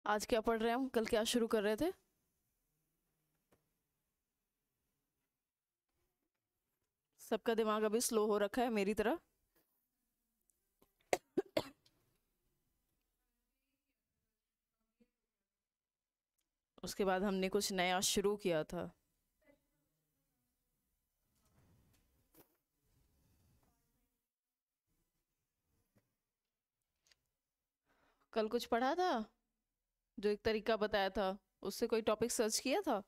आज क्या पढ़ रहे हैं हम? कल क्या शुरू कर रहे थे? सबका दिमाग अभी स्लो हो रखा है मेरी तरह। उसके बाद हमने कुछ नया शुरू किया था। कल कुछ पढ़ा था, जो एक तरीका बताया था, उससे कोई टॉपिक सर्च किया था?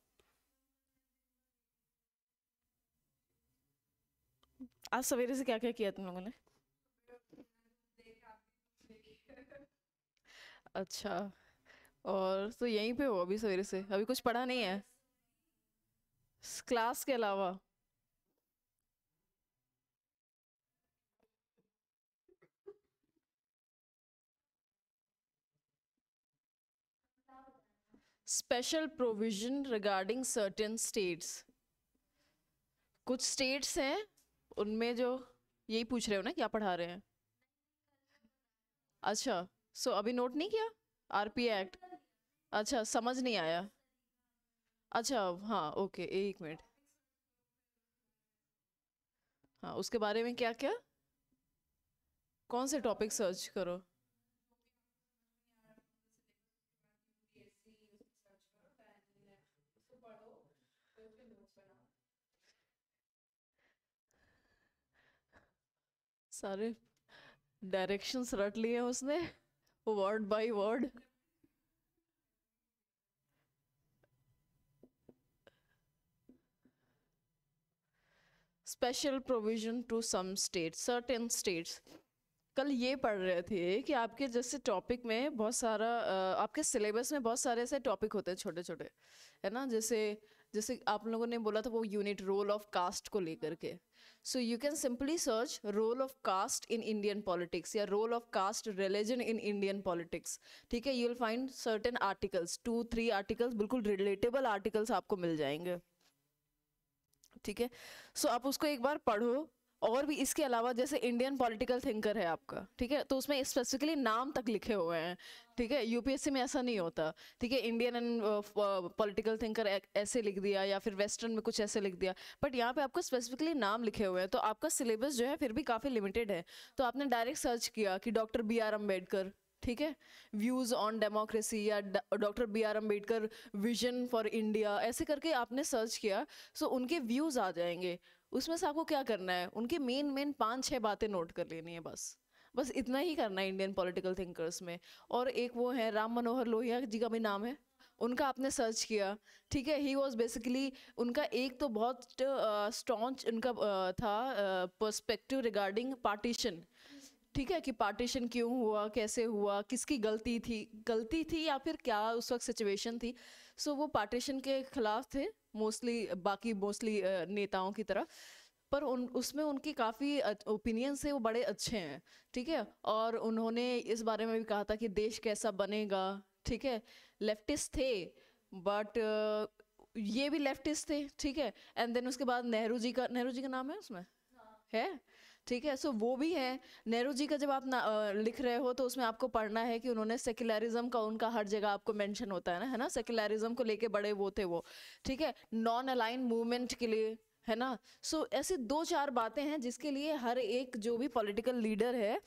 आज सवेरे से क्या क्या किया तुम लोगों ने? अच्छा। और तो यहीं पे हो अभी सवेरे से, अभी कुछ पढ़ा नहीं है क्लास के अलावा? Special provision regarding certain states. कुछ स्टेट्स हैं उनमें जो, यही पूछ रहे हो ना क्या पढ़ा रहे हैं? अच्छा। सो अभी नोट नहीं किया? RP act. अच्छा, समझ नहीं आया। अच्छा, हाँ ओके, एक मिनट। हाँ, उसके बारे में क्या क्या, कौन से टॉपिक सर्च करो? सारे डायरेक्शंस रट लिए हैं उसने, word by word. Special provision to some state, certain states. कल ये पढ़ रहे थे कि आपके जैसे टॉपिक में बहुत सारा आपके सिलेबस में बहुत सारे ऐसे टॉपिक होते हैं छोटे छोटे, है ना? जैसे जैसे आप लोगों ने बोला था वो यूनिट रोल ऑफ कास्ट को लेकर के। So you can simply search role of caste in Indian politics या role of caste religion in Indian politics. ठीक है, you will find certain articles, 2-3 articles, बिल्कुल रिलेटेबल आर्टिकल्स आपको मिल जाएंगे। ठीक है, सो आप उसको एक बार पढ़ो। और भी इसके अलावा जैसे इंडियन पॉलिटिकल थिंकर है आपका, ठीक है, तो उसमें स्पेसिफिकली नाम तक लिखे हुए हैं। ठीक है, यूपीएससी में ऐसा नहीं होता। ठीक है, इंडियन एंड पॉलिटिकल थिंकर ऐसे लिख दिया या फिर वेस्टर्न में कुछ ऐसे लिख दिया, बट यहाँ पे आपको स्पेसिफिकली नाम लिखे हुए हैं, तो आपका सिलेबस जो है फिर भी काफ़ी लिमिटेड है। तो आपने डायरेक्ट सर्च किया कि डॉक्टर बी आर अम्बेडकर, ठीक है, व्यूज ऑन डेमोक्रेसी या doctor B R Ambedkar vision for India, ऐसे करके आपने सर्च किया। सो उनके व्यूज आ जाएंगे। उसमें से आपको क्या करना है, उनकी मेन मेन 5-6 बातें नोट कर लेनी है, बस बस इतना ही करना है इंडियन पॉलिटिकल थिंकर्स में। और एक वो है राम मनोहर लोहिया जी का भी नाम है, उनका आपने सर्च किया। ठीक है, ही वॉज बेसिकली, उनका एक तो बहुत स्टॉन्च उनका था पर्सपेक्टिव रिगार्डिंग पार्टीशन। ठीक है, कि पार्टीशन क्यों हुआ, कैसे हुआ, किसकी गलती थी या फिर क्या उस वक्त सिचुएशन थी। सो वो पार्टीशन के खिलाफ थे मोस्टली, बाकी मोस्टली नेताओं की तरह। पर उसमें उनकी काफ़ी ओपिनियंस है, वो बड़े अच्छे हैं। ठीक है, और उन्होंने इस बारे में भी कहा था कि देश कैसा बनेगा। ठीक है, लेफ्टिस्ट थे, बट ये भी लेफ्टिस्ट थे। ठीक है, एंड देन उसके बाद नेहरू जी का नाम है उसमें, है। ठीक है, सो वो भी है। नेहरू जी का जब आप लिख रहे हो तो उसमें आपको पढ़ना है कि उन्होंने सेक्युलरिज्म का, उनका हर जगह आपको मेंशन होता है ना, सेक्युलरिज्म को लेके बड़े वो थे वो। ठीक है, नॉन अलाइन मूवमेंट के लिए, है ना। सो ऐसी 2-4 बातें हैं जिसके लिए हर एक जो भी पॉलिटिकल लीडर है,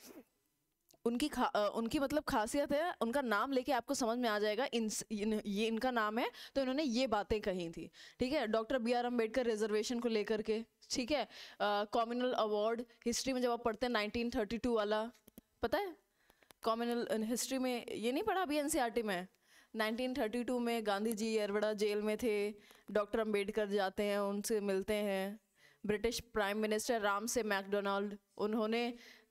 उनकी मतलब खासियत है, उनका नाम लेके आपको समझ में आ जाएगा ये इनका नाम है तो इन्होंने ये बातें कही थी। ठीक है, doctor B R Ambedkar reservation को लेकर के। ठीक है, कॉम्युनल अवार्ड हिस्ट्री में जब आप पढ़ते हैं 1932 वाला, पता है? कॉम्युनल हिस्ट्री में ये नहीं पढ़ा अभी एनसीईआरटी में? 1932 में गांधी जी येरवड़ा जेल में थे, डॉक्टर अम्बेडकर जाते हैं, उनसे मिलते हैं। ब्रिटिश प्राइम मिनिस्टर राम से मैकडोनाल्ड, उन्होंने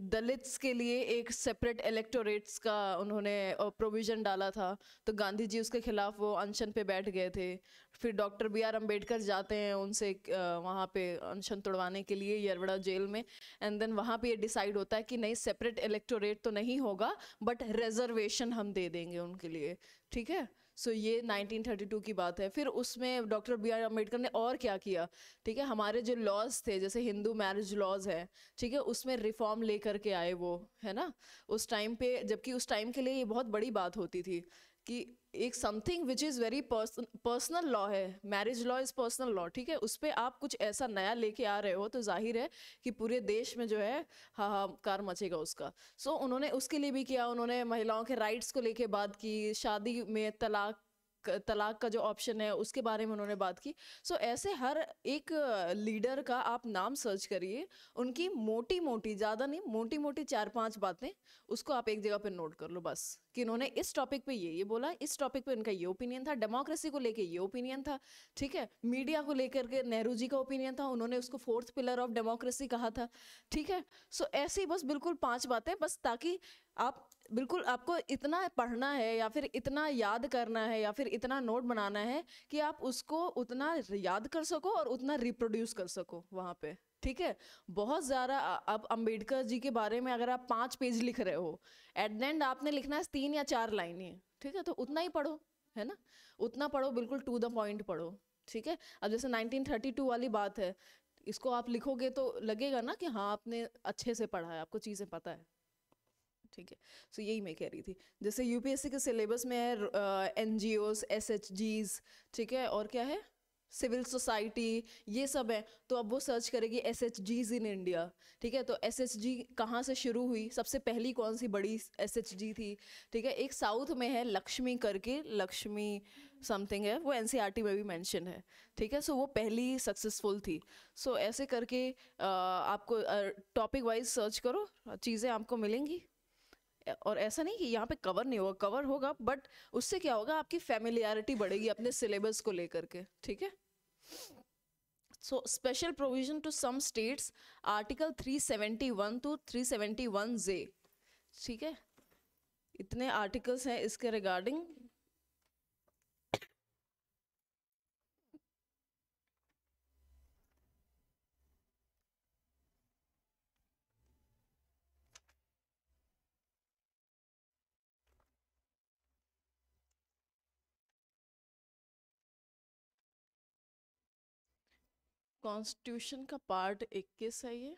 दलित्स के लिए एक सेपरेट इलेक्टोरेट्स का उन्होंने प्रोविज़न डाला था, तो गांधी जी उसके खिलाफ वो अनशन पे बैठ गए थे। फिर डॉक्टर बी आर अम्बेडकर जाते हैं उनसे वहाँ पे अनशन तोड़वाने के लिए येरवड़ा जेल में। एंड देन वहाँ पे ये डिसाइड होता है कि नहीं, सेपरेट इलेक्टोरेट तो नहीं होगा, बट रिजर्वेशन हम दे देंगे उनके लिए। ठीक है, सो ये 1932 की बात है। फिर उसमें डॉक्टर बी आर अम्बेडकर ने और क्या किया? ठीक है, हमारे जो लॉज थे, जैसे हिंदू मैरिज लॉज है, ठीक है, उसमें रिफॉर्म लेकर के आए वो, है ना। उस टाइम पे, जबकि उस टाइम के लिए ये बहुत बड़ी बात होती थी कि एक something which is very personal law है, marriage law is personal law, ठीक है, उस पर आप कुछ ऐसा नया लेके आ रहे हो तो जाहिर है कि पूरे देश में जो है हाहाकार मचेगा उसका। सो उन्होंने उसके लिए भी किया, उन्होंने महिलाओं के राइट्स को लेके बात की, शादी में तलाक का जो ऑप्शन है उसके बारे में उन्होंने बात की। सो ऐसे हर एक लीडर का आप नाम सर्च करिए, उनकी मोटी मोटी, ज़्यादा नहीं, मोटी मोटी 4-5 बातें, उसको आप एक जगह पे नोट कर लो बस, कि इन्होंने इस टॉपिक पे ये बोला, इस टॉपिक पे इनका ये ओपिनियन था, डेमोक्रेसी को लेके ये ओपिनियन था, ठीक है, मीडिया को लेकर के नेहरू जी का ओपिनियन था, उन्होंने उसको फोर्थ पिलर ऑफ डेमोक्रेसी कहा था, ठीक है। सो ऐसे ही बस बिल्कुल 5 बातें बस, ताकि आप बिल्कुल, आपको इतना पढ़ना है या फिर इतना याद करना है या फिर इतना नोट बनाना है कि आप उसको उतना याद कर सको और उतना रिप्रोड्यूस कर सको वहाँ पे, ठीक है। बहुत ज़्यादा अब अंबेडकर जी के बारे में अगर आप 5 पेज लिख रहे हो, एट द एंड आपने लिखना है 3 या 4 लाइन ही, ठीक है, तो उतना ही पढ़ो, है ना, उतना पढ़ो, बिल्कुल टू द पॉइंट पढ़ो, ठीक है। अब जैसे 1932 वाली बात है, इसको आप लिखोगे तो लगेगा ना कि हाँ आपने अच्छे से पढ़ा है, आपको चीज़ें पता है, ठीक है। सो यही मैं कह रही थी, जैसे यूपीएससी के सिलेबस में है एनजीओज, एसएचजीज, ठीक है, और क्या है, सिविल सोसाइटी, ये सब है। तो अब वो सर्च करेगी एसएचजीज इन इंडिया, ठीक है, तो एसएचजी कहाँ से शुरू हुई, सबसे पहली कौन सी बड़ी एसएचजी थी, ठीक है। एक साउथ में है लक्ष्मी करके, लक्ष्मी समथिंग है, वो एनसीईआरटी में भी मेंशन है, ठीक है। सो वो पहली सक्सेसफुल थी। सो ऐसे करके आपको टॉपिक वाइज सर्च करो, चीज़ें आपको मिलेंगी। और ऐसा नहीं कि यहाँ पे कवर नहीं होगा, कवर होगा, बट उससे क्या होगा, आपकी फैमिलियरिटी बढ़ेगी अपने सिलेबस को लेकर के, ठीक है। So special provision to some states, article 371 to 371 J, ठीक है, इतने आर्टिकल्स हैं इसके रिगार्डिंग। कॉन्स्टिट्यूशन का पार्ट 21 है ये,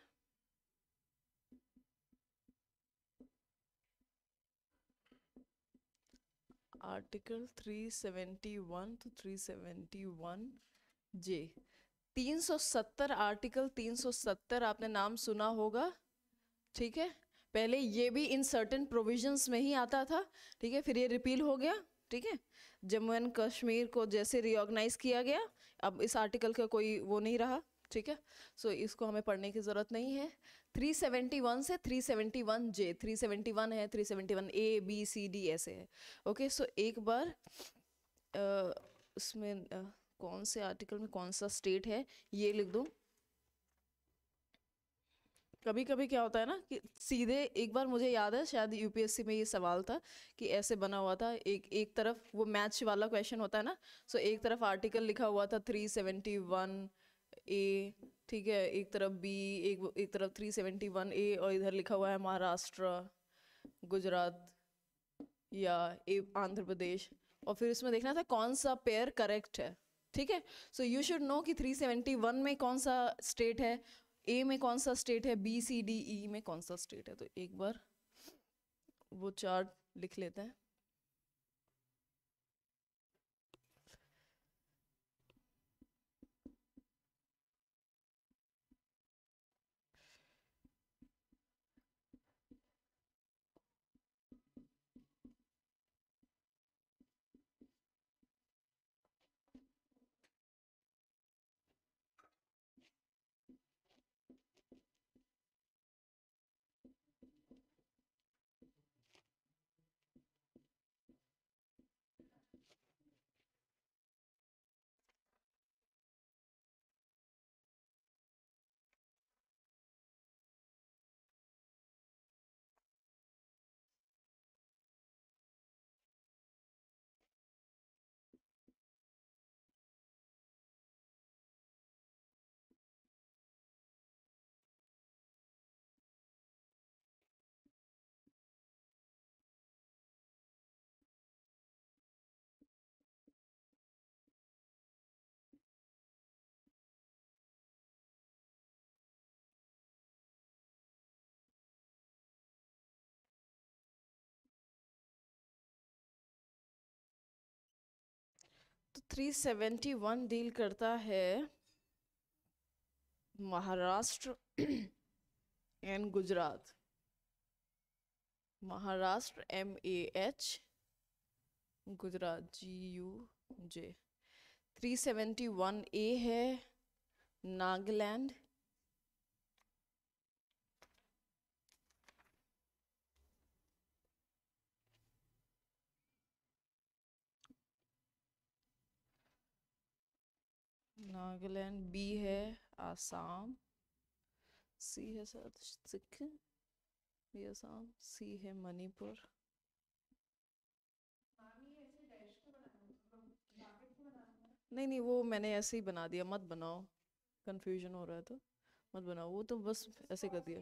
आर्टिकल 371 टू 371 जे, 370 आर्टिकल 370 आपने नाम सुना होगा, ठीक है। पहले ये भी इन सर्टेन प्रोविजंस में ही आता था, ठीक है, फिर ये रिपील हो गया, ठीक है। जम्मू एंड कश्मीर को जैसे रिकॉग्नाइज किया गया, अब इस आर्टिकल का कोई वो नहीं रहा, ठीक है। सो इसको हमें पढ़ने की ज़रूरत नहीं है। 371 से 371 जे, 371 है, 371 ए बी सी डी ऐसे है, ओके। सो एक बार उसमें कौन से आर्टिकल में कौन सा स्टेट है ये लिख दो। कभी कभी क्या होता है ना कि सीधे, एक बार मुझे याद है शायद यूपीएससी में ये सवाल था कि ऐसे बना हुआ था, एक तरफ वो मैच वाला क्वेश्चन होता है ना, सो एक तरफ आर्टिकल लिखा हुआ था 371 ए, ठीक है, एक तरफ बी, एक तरफ 371 ए, और इधर लिखा हुआ है महाराष्ट्र, गुजरात या आंध्र प्रदेश, और फिर इसमें देखना था कौन सा पेयर करेक्ट है, ठीक है। सो यू शुड नो कि 371 में कौन सा स्टेट है, ए में कौन सा स्टेट है, बी सी डी ई में कौन सा स्टेट है। तो एक बार वो चार्ट लिख लेते हैं। तो 371 डील करता है Maharashtra and Gujarat. Maharashtra MAH, Gujarat GUJ। 371A है नागालैंड, नागालैंड। B है आसाम, C है सिक्किम, B आसाम, C है मणिपुर। नहीं नहीं, वो मैंने ऐसे ही बना दिया, मत बनाओ, कंफ्यूजन हो रहा है तो मत बनाओ, वो तो बस ऐसे कर दिया।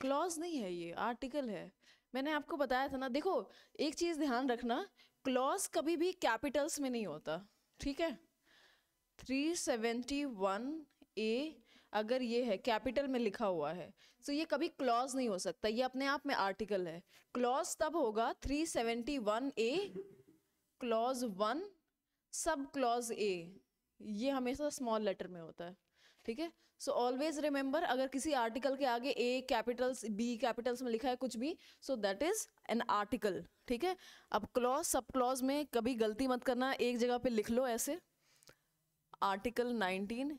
क्लॉज नहीं है, ये आर्टिकल है। मैंने आपको बताया था ना, देखो एक चीज ध्यान रखना, क्लॉज कभी भी कैपिटल्स में नहीं होता, ठीक है। 371A अगर ये है कैपिटल में लिखा हुआ है तो ये कभी क्लॉज नहीं हो सकता, ये अपने आप में आर्टिकल है। क्लॉज तब होगा 371A clause 1 sub clause A, ये हमेशा स्मॉल लेटर में होता है, ठीक है। सो ऑलवेज रिमेंबर, अगर किसी आर्टिकल के आगे A कैपिटल्स B कैपिटल्स में लिखा है कुछ भी, so that is an article, ठीक है। अब क्लॉज सब क्लॉज में कभी गलती मत करना, एक जगह पे लिख लो ऐसे, आर्टिकल 19,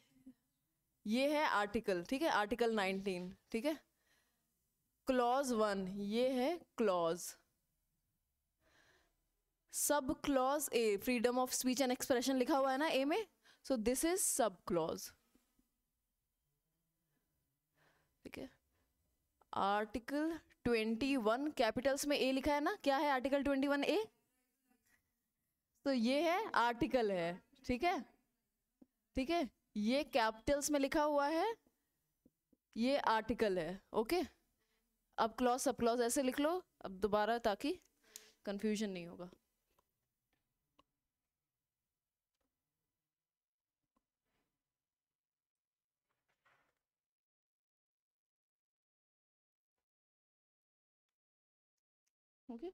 ये है आर्टिकल, ठीक है, आर्टिकल 19, ठीक है। क्लॉज 1 ये है clause, sub clause A freedom of speech and expression लिखा हुआ है ना A में, so this is sub clause, ठीक है। आर्टिकल 21 कैपिटल्स में A लिखा है ना, क्या है आर्टिकल 21A, तो ये है आर्टिकल है, ठीक है, ठीक है। ये कैपिटल्स में लिखा हुआ है, ये आर्टिकल है, ओके। अब क्लॉज सब क्लॉज ऐसे लिख लो अब दोबारा, ताकि कंफ्यूजन नहीं होगा। ओके,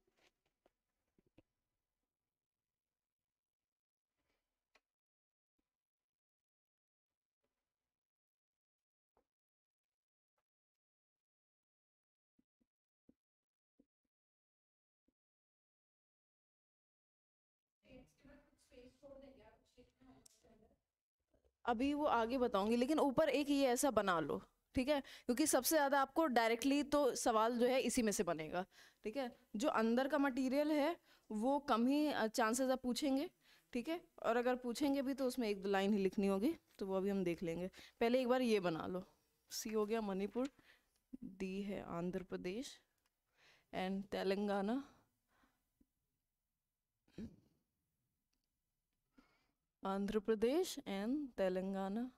अभी वो आगे बताऊंगी, लेकिन ऊपर एक ये ऐसा बना लो, ठीक है, क्योंकि सबसे ज़्यादा आपको डायरेक्टली तो सवाल जो है इसी में से बनेगा, ठीक है। जो अंदर का मटेरियल है वो कम ही चांसेस आप पूछेंगे, ठीक है, और अगर पूछेंगे भी तो उसमें एक दो लाइन ही लिखनी होगी, तो वो अभी हम देख लेंगे। पहले एक बार ये बना लो, C हो गया मणिपुर, D है Andhra Pradesh and Telangana, Andhra Pradesh and Telangana.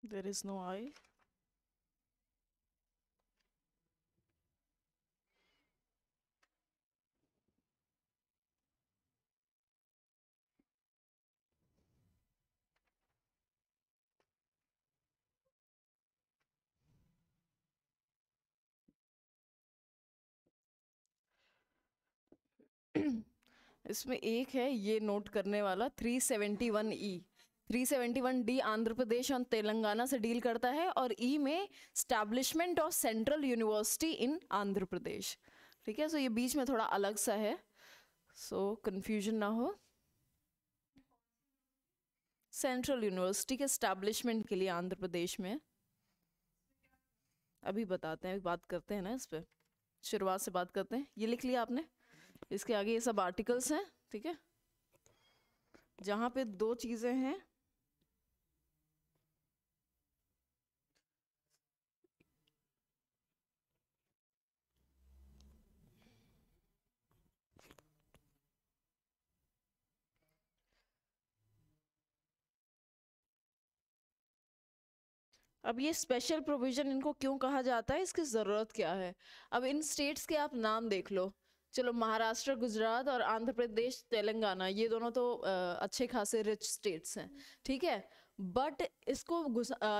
There is no I. इसमें एक है ये नोट करने वाला 371E। 371D आंध्र प्रदेश और तेलंगाना से डील करता है, और ई में स्टैब्लिशमेंट ऑफ सेंट्रल यूनिवर्सिटी इन आंध्र प्रदेश। ठीक है, सो ये बीच में थोड़ा अलग सा है, सो कंफ्यूजन ना हो। सेंट्रल यूनिवर्सिटी के स्टैब्लिशमेंट के लिए आंध्र प्रदेश में, अभी बताते हैं, बात करते हैं ना इस पे, शुरुआत से बात करते हैं। ये लिख लिया आपने, इसके आगे ये सब आर्टिकल्स हैं, ठीक है, जहाँ पे दो चीज़ें हैं। अब ये स्पेशल प्रोविजन इनको क्यों कहा जाता है, इसकी ज़रूरत क्या है। अब इन स्टेट्स के आप नाम देख लो, चलो महाराष्ट्र, गुजरात और आंध्र प्रदेश, तेलंगाना, ये दोनों तो अच्छे खासे रिच स्टेट्स हैं, ठीक है। बट इसको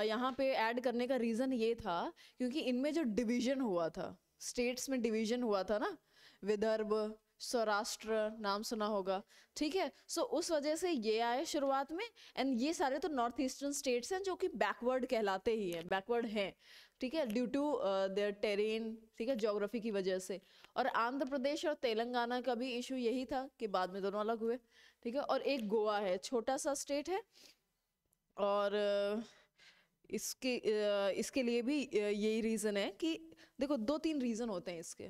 यहाँ पे ऐड करने का रीज़न ये था क्योंकि इनमें जो डिवीजन हुआ था, स्टेट्स में डिवीजन हुआ था ना, विदर्भ, सौराष्ट्र, नाम सुना होगा, ठीक है। सो उस वजह से ये आए शुरुआत में, एंड ये सारे तो नॉर्थ ईस्टर्न स्टेट्स हैं जो कि बैकवर्ड कहलाते ही हैं, बैकवर्ड हैं, ठीक है, ड्यू टू देयर टेरेन, ठीक है, ज्योग्राफी की वजह से। और आंध्र प्रदेश और तेलंगाना का भी इशू यही था कि बाद में दोनों अलग हुए, ठीक है। और एक गोवा है, छोटा सा स्टेट है, और इसके लिए भी यही रीज़न है कि देखो, दो तीन रीज़न होते हैं इसके।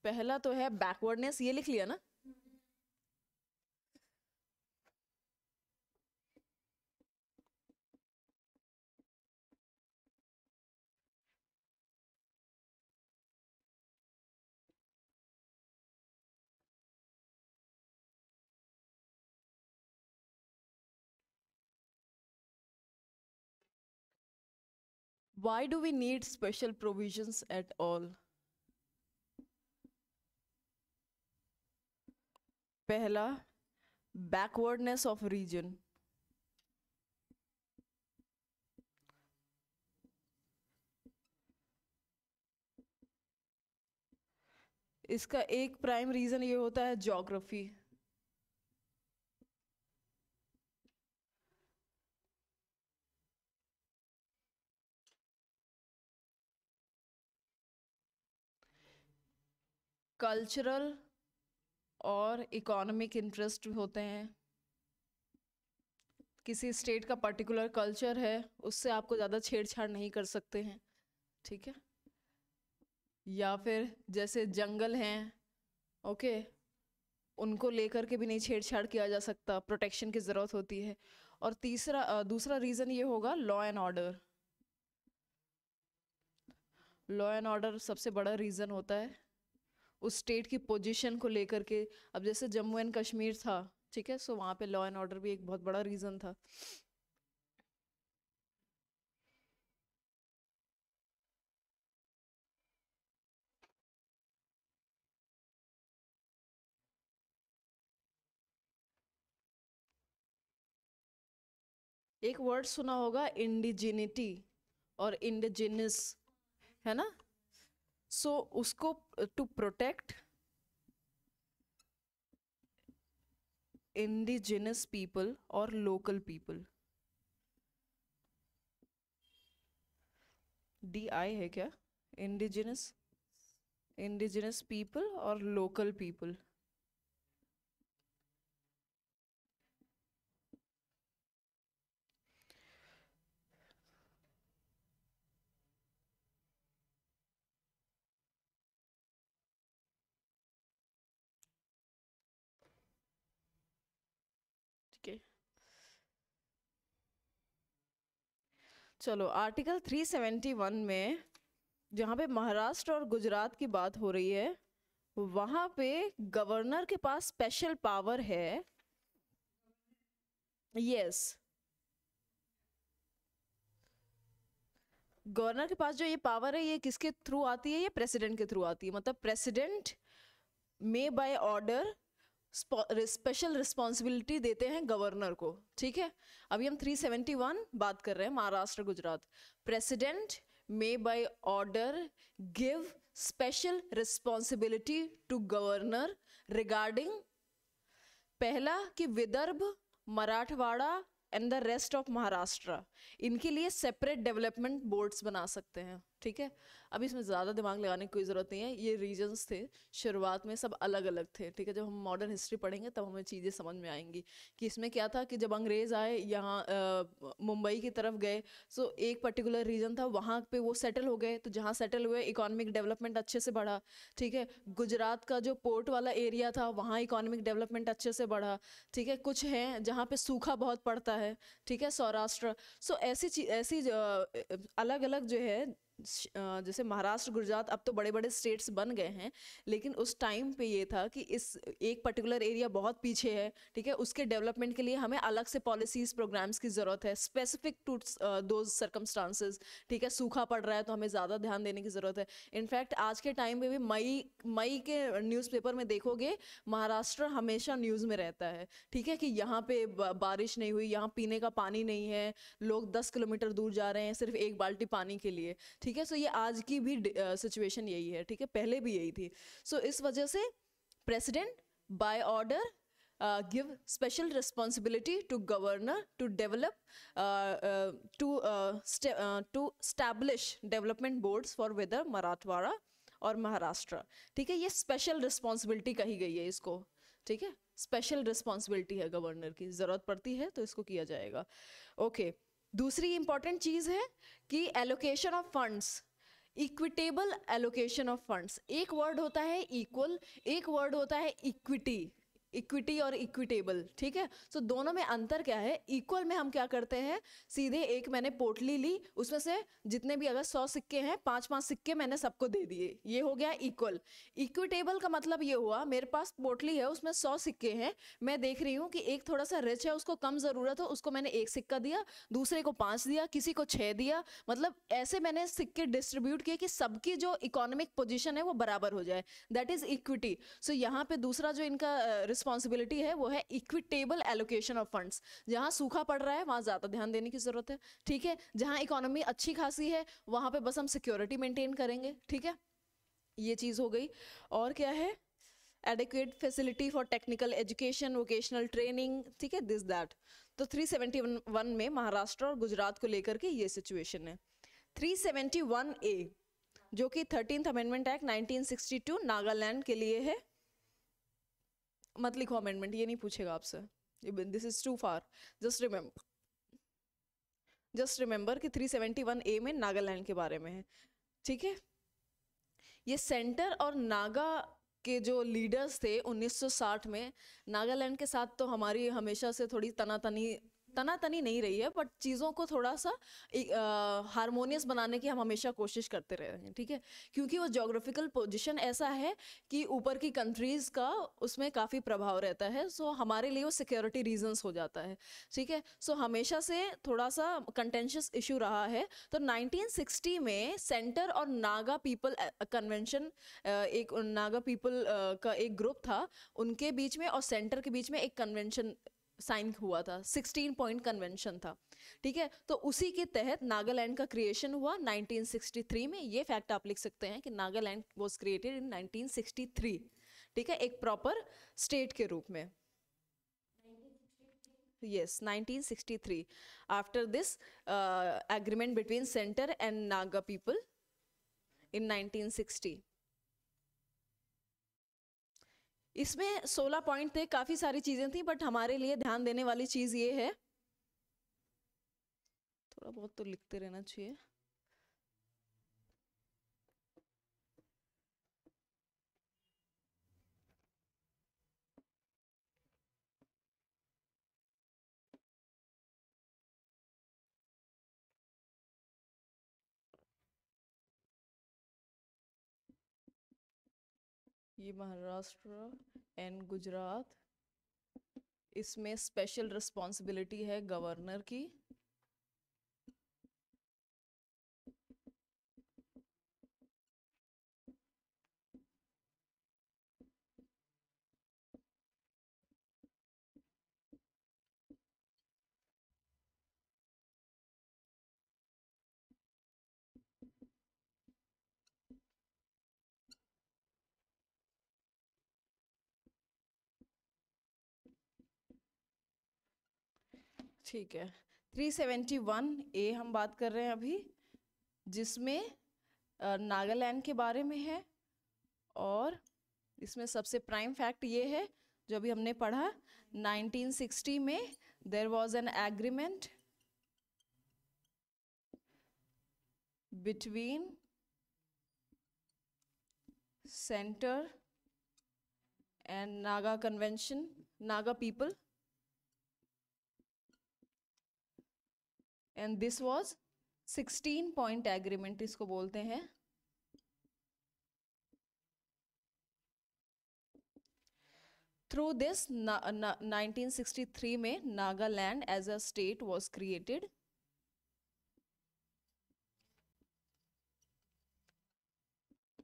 पहला तो है बैकवर्डनेस, ये लिख लिया ना, why do we need special provisions at all? पहला, बैकवर्डनेस ऑफ रीजन, इसका एक प्राइम रीजन ये होता है ज्योग्राफी। कल्चरल और इकोनॉमिक इंटरेस्ट होते हैं, किसी स्टेट का पर्टिकुलर कल्चर है, उससे आपको ज़्यादा छेड़छाड़ नहीं कर सकते हैं, ठीक है। या फिर जैसे जंगल हैं, ओके, उनको लेकर के भी नहीं छेड़छाड़ किया जा सकता, प्रोटेक्शन की ज़रूरत होती है। और दूसरा रीज़न ये होगा law and order. Law and order सबसे बड़ा रीज़न होता है उस स्टेट की पोजीशन को लेकर के। अब जैसे जम्मू एंड कश्मीर था, ठीक है, सो वहाँ पे लॉ एंड ऑर्डर भी एक बहुत बड़ा रीज़न था। एक वर्ड सुना होगा इंडिजिनिटी और इंडिजिनस, है ना। सो उसको टू प्रोटेक्ट इंडिजिनस पीपल और लोकल पीपल, DI है क्या, इंडिजिनस, इंडिजिनस पीपल और लोकल पीपल। ठीक है, चलो आर्टिकल 371 में जहाँ पे महाराष्ट्र और गुजरात की बात हो रही है, वहां पे गवर्नर के पास स्पेशल पावर है। यस, गवर्नर के पास जो ये पावर है, ये किसके थ्रू आती है, ये प्रेसिडेंट के थ्रू आती है। मतलब प्रेसिडेंट में बाय ऑर्डर स्पेशल रिस्पॉन्सिबिलिटी देते हैं गवर्नर को, ठीक है। अभी हम 371 बात कर रहे हैं, Maharashtra Gujarat. President may by order give special responsibility to governor regarding पहला कि Vidarbha, Marathwada and the rest of Maharashtra, इनके लिए सेपरेट डेवलपमेंट बोर्ड्स बना सकते हैं, ठीक है। अब इसमें ज़्यादा दिमाग लगाने की कोई ज़रूरत नहीं है, ये रीजन्स थे शुरुआत में, सब अलग अलग थे, ठीक है। जब हम मॉडर्न हिस्ट्री पढ़ेंगे तब हमें चीज़ें समझ में आएंगी कि इसमें क्या था कि जब अंग्रेज़ आए यहाँ मुंबई की तरफ गए, सो एक पर्टिकुलर रीजन था, वहाँ पे वो सेटल हो गए, तो जहाँ सेटल हुए इकोनॉमिक डेवलपमेंट अच्छे से बढ़ा, ठीक है। गुजरात का जो पोर्ट वाला एरिया था वहाँ इकोनॉमिक डेवलपमेंट अच्छे से बढ़ा, ठीक है। कुछ हैं जहाँ पे सूखा बहुत पड़ता है, ठीक है, सौराष्ट्र। सो ऐसी अलग अलग जो है जैसे महाराष्ट्र, गुजरात, अब तो बड़े बड़े स्टेट्स बन गए हैं, लेकिन उस टाइम पे ये था कि इस एक पर्टिकुलर एरिया बहुत पीछे है, ठीक है, उसके डेवलपमेंट के लिए हमें अलग से पॉलिसीज प्रोग्राम्स की ज़रूरत है, स्पेसिफिक टू दोज सर्कमस्टांसेस, ठीक है। सूखा पड़ रहा है तो हमें ज़्यादा ध्यान देने की ज़रूरत है। इनफैक्ट आज के टाइम पे भी मई के न्यूज़पेपर में देखोगे, महाराष्ट्र हमेशा न्यूज़ में रहता है, ठीक है, कि यहाँ पे बारिश नहीं हुई, यहाँ पीने का पानी नहीं है, लोग 10 किलोमीटर दूर जा रहे हैं सिर्फ एक बाल्टी पानी के लिए, ठीक है। सो ये आज की भी सिचुएशन यही है, ठीक है, पहले भी यही थी। सो इस वजह से president by order give special responsibility to governor to develop to establish development boards for whether Marathwada और महाराष्ट्र, ठीक है। ये स्पेशल रिस्पॉन्सिबिलिटी कही गई है इसको, ठीक है, स्पेशल रिस्पॉन्सिबिलिटी है गवर्नर की, जरूरत पड़ती है तो इसको किया जाएगा। ओके, दूसरी इंपॉर्टेंट चीज है कि allocation of funds, equitable allocation of funds. एक वर्ड होता है इक्वल, एक वर्ड होता है इक्विटी, इक्विटी और इक्विटेबल, ठीक है। सो दोनों में अंतर क्या है? इक्वल में हम क्या करते हैं, सीधे एक मैंने पोटली ली, उसमें से जितने भी अगर 100 सिक्के हैं, 5-5 सिक्के मैंने सबको दे दिए, ये हो गया इक्वल। इक्विटेबल का मतलब ये हुआ, मेरे पास पोटली है, उसमें 100 सिक्के हैं, मैं देख रही हूँ कि एक थोड़ा सा रिच है, उसको कम जरूरत हो, उसको मैंने 1 सिक्का दिया, दूसरे को 5 दिया, किसी को 6 दिया, मतलब ऐसे मैंने सिक्के डिस्ट्रीब्यूट किए कि सबकी जो इकोनॉमिक पोजिशन है वो बराबर हो जाए, दैट इज इक्विटी। सो यहाँ पे दूसरा जो इनका रिस्पॉन्सिबिलिटी है वो है इक्विटेबल एलोकेशन ऑफ फंड्स। जहां सूखा पड़ रहा है वहां ज्यादा ध्यान देने की जरूरत है, ठीक है। जहां इकोनॉमी अच्छी खासी है वहां पे बस हम सिक्योरिटी मेंटेन करेंगे, ठीक है, ये चीज हो गई। और क्या है, adequate facility for technical education, vocational training, ठीक है, दिस दैट। तो 371 में महाराष्ट्र और गुजरात को लेकर के ये सिचुएशन है। 371A जो कि 13th अमेंडमेंट एक्ट 1962 नागालैंड के लिए है। मत लिखो अमेंडमेंट, ये नहीं पूछेगा आपसे, this is too far, just remember कि 371A में नागालैंड के बारे में है, ठीक है। ये सेंटर और नागा के जो लीडर्स थे 1960 में, नागालैंड के साथ तो हमारी हमेशा से थोड़ी तनातनी नहीं रही है, बट चीज़ों को थोड़ा सा हारमोनियस बनाने की हम हमेशा कोशिश करते रहे हैं, ठीक है, क्योंकि वो जोग्राफिकल पोजीशन ऐसा है कि ऊपर की कंट्रीज़ का उसमें काफ़ी प्रभाव रहता है, सो हमारे लिए वो सिक्योरिटी रीजंस हो जाता है, ठीक है। सो हमेशा से थोड़ा सा कंटेंशियस इशू रहा है। तो 1960 में सेंटर और नागा पीपल कन्वेंशन, एक नागा पीपल का एक ग्रुप था, उनके बीच में और सेंटर के बीच में एक कन्वेंशन साइन हुआ था, 16 पॉइंट कन्वेंशन था, ठीक है। तो उसी के तहत नागालैंड का क्रिएशन हुआ 1963 में। ये फैक्ट आप लिख सकते हैं कि नागालैंड वाज क्रिएटेड इन 1963, ठीक है, एक प्रॉपर स्टेट के रूप में। Yes, 1963 after this agreement between center and Naga people in 1960। इसमें 16 पॉइंट थे, काफी सारी चीजें थी, बट हमारे लिए ध्यान देने वाली चीज ये है, थोड़ा बहुत तो लिखते रहना चाहिए। ये महाराष्ट्र एंड गुजरात, इसमें स्पेशल रिस्पॉन्सिबिलिटी है गवर्नर की, ठीक है, 371A हम बात कर रहे हैं अभी, जिसमें नागालैंड के बारे में है। और इसमें सबसे प्राइम फैक्ट ये है जो अभी हमने पढ़ा, 1960 में there was an agreement between centre and Naga convention, Naga people, and this was 16 point agreement इसको बोलते हैं। थ्रू दिस 1963 में Nagaland as a state was created.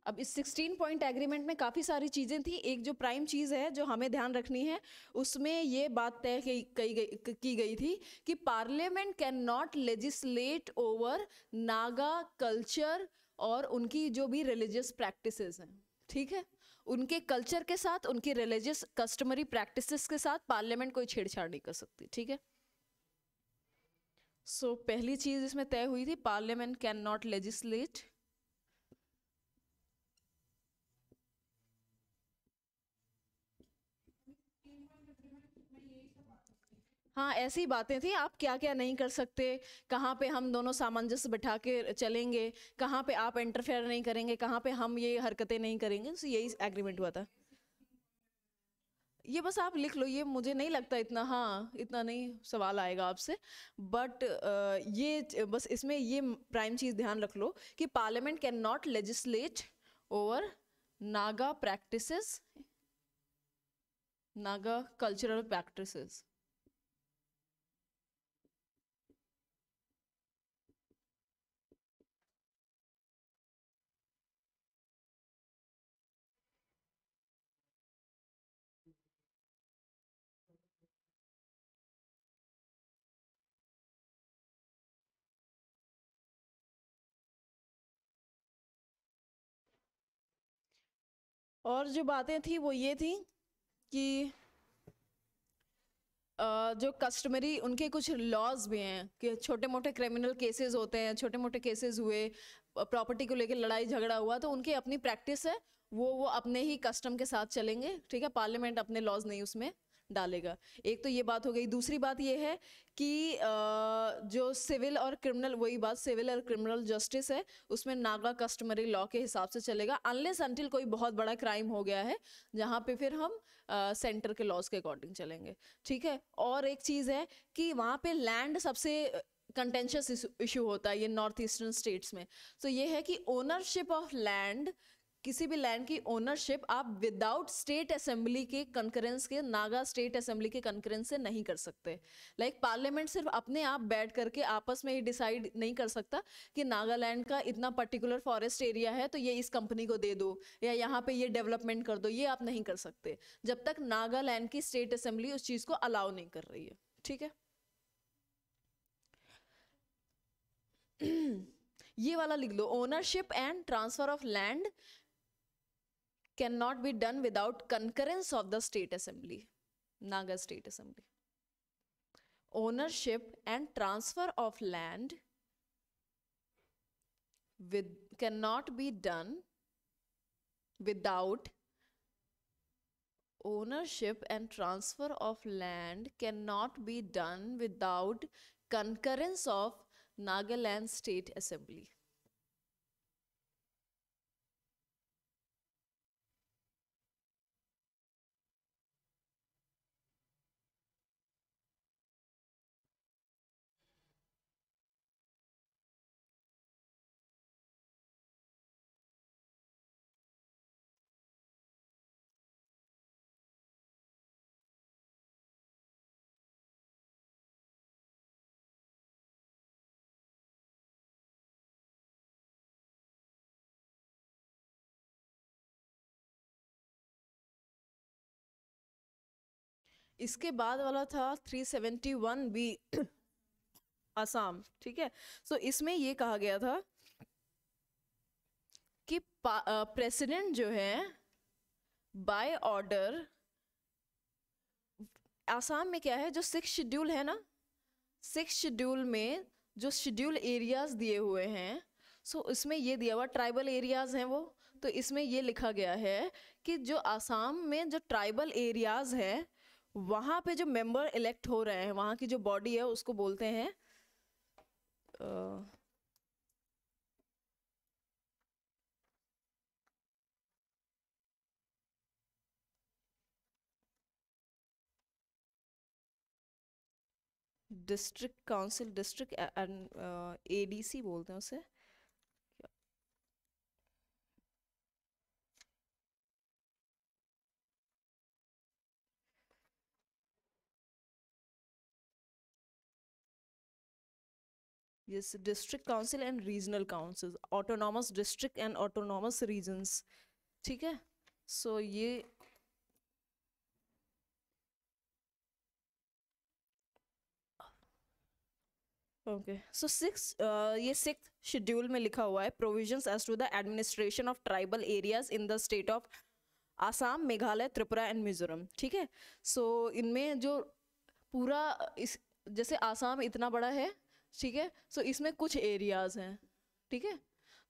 अब इस 16 पॉइंट एग्रीमेंट में काफ़ी सारी चीज़ें थी। एक जो प्राइम चीज़ है जो हमें ध्यान रखनी है, उसमें ये बात तय की गई थी कि parliament can not legislate over Naga culture और उनकी जो भी रिलीजियस प्रैक्टिसेस हैं, ठीक है, उनके कल्चर के साथ, उनकी रिलीजियस कस्टमरी प्रैक्टिसेस के साथ पार्लियामेंट कोई छेड़छाड़ नहीं कर सकती, ठीक है। सो पहली चीज़ इसमें तय हुई थी, पार्लियामेंट कैन नॉट लेजिस्लेट। हाँ, ऐसी बातें थी, आप क्या क्या नहीं कर सकते, कहाँ पे हम दोनों सामंजस्य बिठा के चलेंगे, कहाँ पे आप इंटरफेयर नहीं करेंगे, कहाँ पे हम ये हरकतें नहीं करेंगे, तो यही एग्रीमेंट हुआ था। ये बस आप लिख लो, ये मुझे नहीं लगता इतना, हाँ इतना नहीं सवाल आएगा आपसे, बट ये बस इसमें ये प्राइम चीज़ ध्यान रख लो कि parliament can not legislate over Naga practices, Naga cultural practices. और जो बातें थी वो ये थी कि जो कस्टमरी उनके कुछ लॉज भी हैं कि छोटे मोटे क्रिमिनल केसेस होते हैं, छोटे मोटे केसेस हुए, प्रॉपर्टी को लेकर लड़ाई झगड़ा हुआ, तो उनकी अपनी प्रैक्टिस है, वो अपने ही कस्टम के साथ चलेंगे, ठीक है, पार्लियामेंट अपने लॉज नहीं उसमें डालेगा। एक तो ये बात हो गई। दूसरी बात ये है कि जो सिविल और क्रिमिनल, वही बात, सिविल और क्रिमिनल जस्टिस है, उसमें नागा कस्टमरी लॉ के हिसाब से चलेगा, अनलेस अनटिल कोई बहुत बड़ा क्राइम हो गया है, जहाँ पे फिर हम सेंटर के लॉज के अकॉर्डिंग चलेंगे, ठीक है। और एक चीज़ है कि वहाँ पे लैंड सबसे कंटेंशियस इशू होता है ये नॉर्थ ईस्टर्न स्टेट्स में। तो ये है कि ओनरशिप ऑफ लैंड, किसी भी लैंड की ओनरशिप आप विदाउट स्टेट असेंबली के कंकरेंस के, नागा स्टेट असेंबली के कंकरेंस से नहीं कर सकते। लाइक पार्लियामेंट सिर्फ अपने आप बैठ करके आपस में ही डिसाइड नहीं कर सकता कि नागालैंड का इतना पर्टिकुलर फॉरेस्ट एरिया है तो ये इस कंपनी को दे दो, या यहाँ पे ये डेवलपमेंट कर दो, ये आप नहीं कर सकते जब तक नागालैंड की स्टेट असेंबली उस चीज़ को अलाउ नहीं कर रही है, ठीक है। ये वाला लिख लो, ownership and transfer of land cannot be done without concurrence of the state assembly, Naga state assembly. Ownership and transfer of land cannot be done without ownership and transfer of land cannot be done without concurrence of Nagaland state assembly. इसके बाद वाला था 371 B, Assam, ठीक है। सो इसमें ये कहा गया था कि प्रेसिडेंट जो है बाय ऑर्डर, आसाम में क्या है, जो 6th शेड्यूल है ना, 6 शेड्यूल में जो शेड्यूल एरियाज दिए हुए हैं, सो इसमें ये दिया हुआ ट्राइबल एरियाज हैं वो, तो इसमें ये लिखा गया है कि जो आसाम में जो ट्राइबल एरियाज हैं वहाँ पे जो मेंबर इलेक्ट हो रहे हैं, वहाँ की जो बॉडी है उसको बोलते हैं डिस्ट्रिक्ट काउंसिल, डिस्ट्रिक्ट एडीसी बोलते हैं उसे। Yes, district council and regional councils, autonomous district and autonomous regions, ठीक है। सो ये ओके, सो ये 6 शेड्यूल में लिखा हुआ है provisions as to the administration of tribal areas in the state of Assam, Meghalaya, Tripura and Mizoram, ठीक है। सो इनमें जो पूरा इस जैसे आसाम इतना बड़ा है, ठीक है, सो इसमें कुछ एरियाज हैं, ठीक है,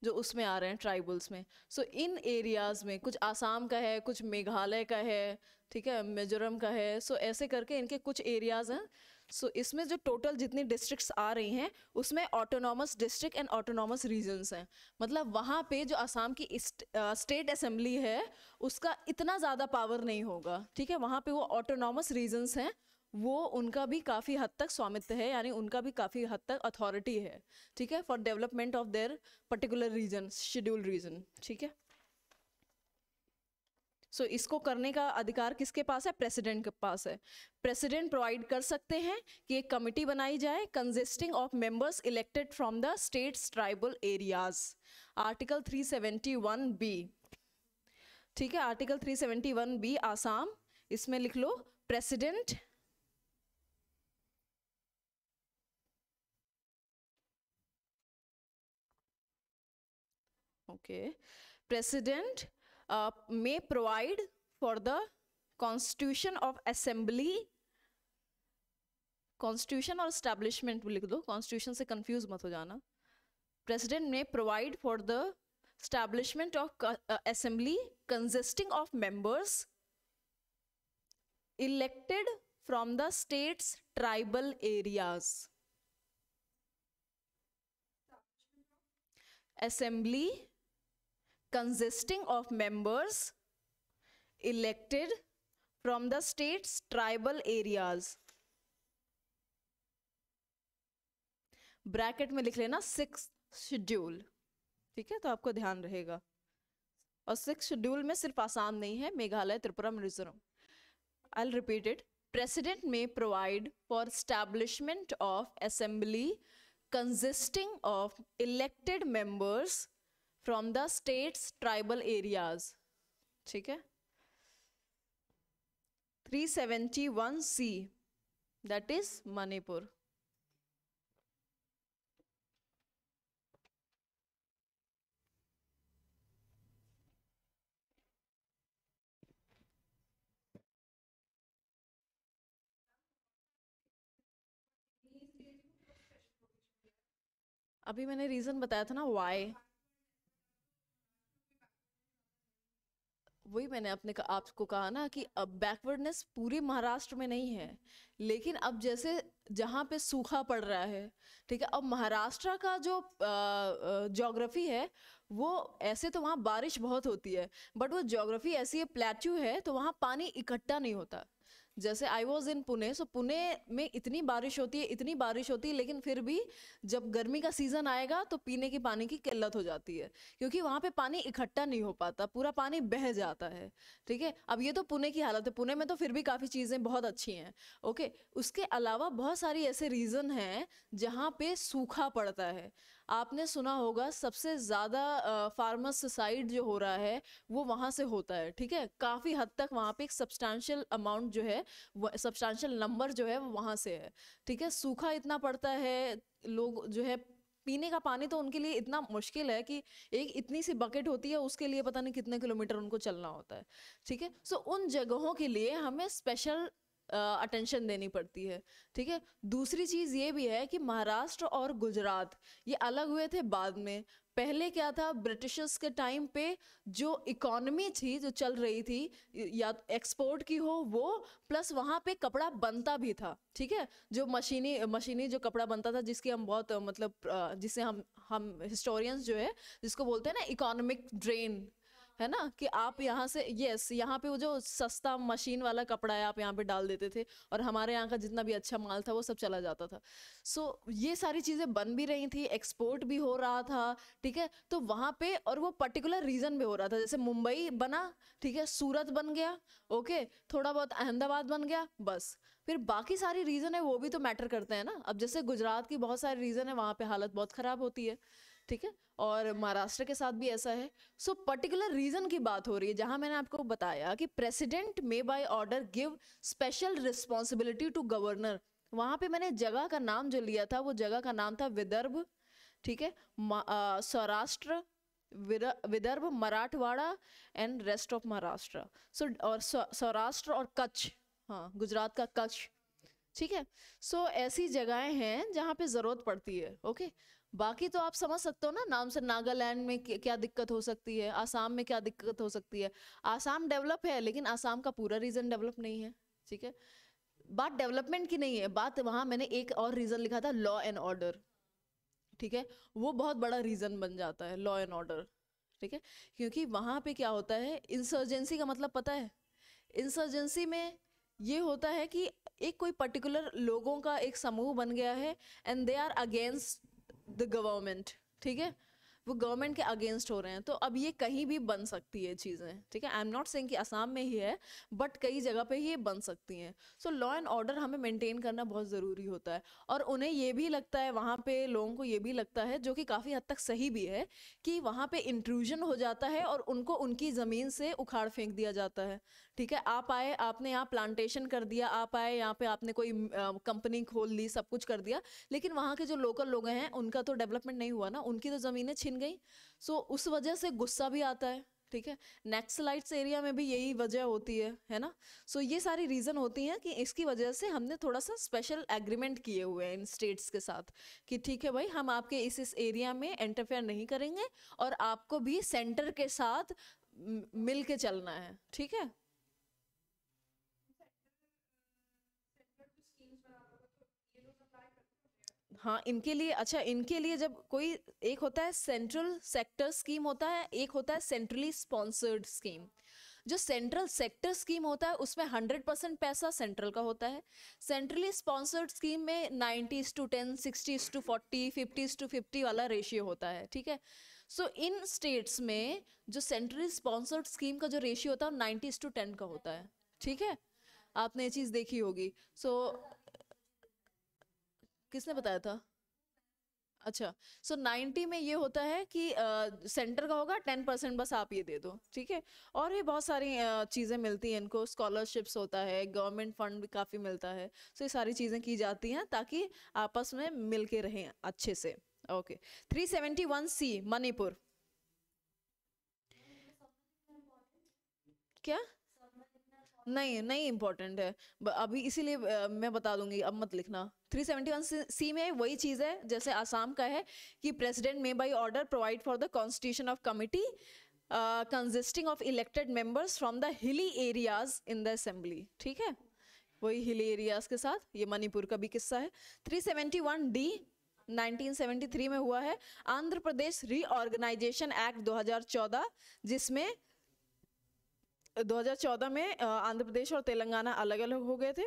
जो उसमें आ रहे हैं ट्राइबल्स में। सो इन एरियाज में कुछ आसाम का है, कुछ मेघालय का है, ठीक है, मिजोरम का है, सो ऐसे करके इनके कुछ एरियाज हैं। सो इसमें जो टोटल जितनी डिस्ट्रिक्ट्स आ रही हैं उसमें autonomous district and autonomous regions हैं, मतलब वहाँ पे जो आसाम की स्टेट असेंबली है उसका इतना ज़्यादा पावर नहीं होगा, ठीक है, वहाँ पे वो ऑटोनॉमस रीजन्स हैं, वो उनका भी काफ़ी हद तक स्वामित्व है, यानी उनका भी काफ़ी हद तक अथॉरिटी है, ठीक है, for development of their particular region, schedule region, ठीक है। सो इसको करने का अधिकार किसके पास है? प्रेसिडेंट के पास है। प्रेसिडेंट प्रोवाइड कर सकते हैं कि एक कमिटी बनाई जाए consisting of members elected from the states tribal areas, article 371 B, ठीक है, आर्टिकल 371 बी आसाम, इसमें लिख लो president okay, president may provide for the constitution of assembly, constitution और establishment भी लिख दो, constitution से confuse मत हो जाना। president may provide for the establishment of assembly consisting of members elected from the state's tribal areas, assembly consisting of members elected from the state's tribal areas, bracket में लिख लेना 6 शेड्यूल, ठीक है, तो आपको ध्यान रहेगा। और 6 शेड्यूल में सिर्फ आसाम नहीं है, Meghalaya, Tripura, Mizoram. I'll repeat it. President may provide for establishment of assembly consisting of elected members from the state's tribal areas, ठीक है। 371C, that is Manipur। अभी मैंने रीजन बताया था ना वाई, वही मैंने आपको कहा ना कि अब बैकवर्डनेस पूरी महाराष्ट्र में नहीं है, लेकिन अब जैसे जहाँ पे सूखा पड़ रहा है, ठीक है, अब महाराष्ट्र का जो ज्योग्राफी है वो ऐसे तो वहाँ बारिश बहुत होती है, बट वो ज्योग्राफी ऐसी है, प्लेट्यू है, तो वहाँ पानी इकट्ठा नहीं होता। जैसे आई वॉज इन पुणे, सो पुणे में इतनी बारिश होती है, इतनी बारिश होती है, लेकिन फिर भी जब गर्मी का सीजन आएगा तो पीने की पानी की किल्लत हो जाती है, क्योंकि वहाँ पे पानी इकट्ठा नहीं हो पाता, पूरा पानी बह जाता है, ठीक है। अब ये तो पुणे की हालत है, पुणे में तो फिर भी काफ़ी चीज़ें बहुत अच्छी हैं, ओके। उसके अलावा बहुत सारी ऐसे रीज़न हैं जहाँ पे सूखा पड़ता है। आपने सुना होगा सबसे ज़्यादा फार्मर सुसाइड जो हो रहा है वो वहाँ से होता है, ठीक है, काफ़ी हद तक वहाँ पे एक सब्सटैंशियल अमाउंट जो है, सब्सटैंशियल नंबर जो है वो वहाँ से है, ठीक है। सूखा इतना पड़ता है, लोग जो है पीने का पानी तो उनके लिए इतना मुश्किल है कि एक इतनी सी बकेट होती है, उसके लिए पता नहीं कितने किलोमीटर उनको चलना होता है, ठीक है। सो उन जगहों के लिए हमें स्पेशल अटेंशन देनी पड़ती है, ठीक है। दूसरी चीज़ ये भी है कि महाराष्ट्र और गुजरात ये अलग हुए थे बाद में। पहले क्या था, ब्रिटिशर्स के टाइम पे जो इकोनॉमी थी जो चल रही थी, या एक्सपोर्ट की हो वो, प्लस वहाँ पे कपड़ा बनता भी था, ठीक है। जो मशीनी मशीनी जो कपड़ा बनता था, जिसकी हम बहुत मतलब जिसे हम हिस्टोरियंस जो है जिसको बोलते हैं ना इकोनॉमिक ड्रेन, है ना, कि आप यहाँ से, यस, यहाँ पे वो जो सस्ता मशीन वाला कपड़ा है आप यहाँ पे डाल देते थे और हमारे यहाँ का जितना भी अच्छा माल था वो सब चला जाता था। सो ये सारी चीज़ें बन भी रही थी, एक्सपोर्ट भी हो रहा था, ठीक है। तो वहाँ पे, और वो पर्टिकुलर रीजन में हो रहा था, जैसे मुंबई बना, ठीक है, सूरत बन गया, ओके, थोड़ा बहुत अहमदाबाद बन गया, बस। फिर बाकी सारी रीजन है वो भी तो मैटर करते हैं ना। अब जैसे गुजरात की बहुत सारी रीजन है, वहाँ पे हालत बहुत खराब होती है, ठीक है, और महाराष्ट्र के साथ भी ऐसा है। सो पर्टिकुलर रीजन की बात हो रही है, जहां मैंने आपको बताया कि president may by order give special responsibility to governor, वहां पे मैंने जगह का नाम जो लिया था वो जगह का नाम था विदर्भ, ठीक है, Saurashtra, Vidarbha, Marathwada and rest of Maharashtra. So और सौराष्ट्र और कच्छ, हाँ, गुजरात का कच्छ, ठीक है। सो ऐसी जगहें हैं जहाँ पे जरूरत पड़ती है, ओके। बाकी तो आप समझ सकते हो ना नाम से, नागालैंड में क्या दिक्कत हो सकती है, आसाम में क्या दिक्कत हो सकती है। आसाम डेवलप है लेकिन आसाम का पूरा रीजन डेवलप नहीं है, ठीक है। बात डेवलपमेंट की नहीं है, बात वहां मैंने एक और रीजन लिखा था, लॉ एंड ऑर्डर, ठीक है। वो बहुत बड़ा रीजन बन जाता है, लॉ एंड ऑर्डर, ठीक है। क्योंकि वहां पे क्या होता है, इंसर्जेंसी का मतलब पता है, इंसर्जेंसी में ये होता है कि एक कोई पर्टिकुलर लोगों का एक समूह बन गया है and they are against the government, ठीक है, वो गवर्नमेंट के अगेंस्ट हो रहे हैं। तो अब ये कहीं भी बन सकती है चीज़ें, ठीक है। आई एम नॉट सेइंग कि असम में ही है, बट कई जगह पे ये बन सकती हैं। सो लॉ एंड ऑर्डर हमें मेंटेन करना बहुत ज़रूरी होता है। और उन्हें ये भी लगता है, वहाँ पे लोगों को ये भी लगता है, जो कि काफ़ी हद तक सही भी है, कि वहाँ पे इंट्रूजन हो जाता है और उनको उनकी ज़मीन से उखाड़ फेंक दिया जाता है, ठीक है। आप आए, आपने यहाँ प्लांटेशन कर दिया, आप आए यहाँ पे, आपने कोई कंपनी खोल ली, सब कुछ कर दिया, लेकिन वहाँ के जो लोकल लोग हैं उनका तो डेवलपमेंट नहीं हुआ ना, उनकी तो ज़मीनें छिन गई। सो उस वजह से गुस्सा भी आता है, ठीक है। नक्सलाइट्स एरिया में भी यही वजह होती है ना। सो ये सारी रीज़न होती हैं कि इसकी वजह से हमने थोड़ा सा स्पेशल एग्रीमेंट किए हुए हैं इन स्टेट्स के साथ, कि ठीक है भाई, हम आपके इस एरिया में इंटरफेयर नहीं करेंगे और आपको भी सेंटर के साथ मिल के चलना है, ठीक है। हाँ, इनके लिए, अच्छा, इनके लिए जब कोई, एक होता है सेंट्रल सेक्टर स्कीम होता है, एक होता है सेंट्रली स्पॉन्सर्ड स्कीम। जो सेंट्रल सेक्टर स्कीम होता है उसमें 100% पैसा सेंट्रल का होता है। सेंट्रली स्पॉन्सर्ड स्कीम में 90:10, 60:40, 50:50 वाला रेशियो होता है, ठीक है। सो इन स्टेट्स में जो सेंट्रली स्पॉन्सर्ड स्कीम का जो रेशियो होता है 90:10 का होता है, ठीक है। आपने ये चीज़ देखी होगी। सो किसने बताया था? अच्छा, सो 90 में ये होता है कि सेंटर का होगा, 10% बस आप ये दे दो, ठीक है। और भी बहुत सारी चीज़ें मिलती हैं इनको, स्कॉलरशिप्स होता है, गवर्नमेंट फंड भी काफ़ी मिलता है। सो ये सारी चीज़ें की जाती हैं ताकि आपस में मिल के रहें अच्छे से, ओके। 371C मणिपुर, क्या? नहीं नहीं, इम्पोर्टेंट है, अभी इसीलिए मैं बता दूंगी, अब मत लिखना। 371C में वही चीज़ है जैसे आसाम का है, कि president may by order provide for the constitution of committee consisting of elected members from the hilly areas in the assembly, ठीक है। वही हिली एरियाज के साथ ये मणिपुर का भी किस्सा है। 371D 1973 में हुआ है, आंध्र प्रदेश रीऑर्गेनाइजेशन एक्ट 2014, जिसमें 2014 में आंध्र प्रदेश और तेलंगाना अलग अलग हो गए थे।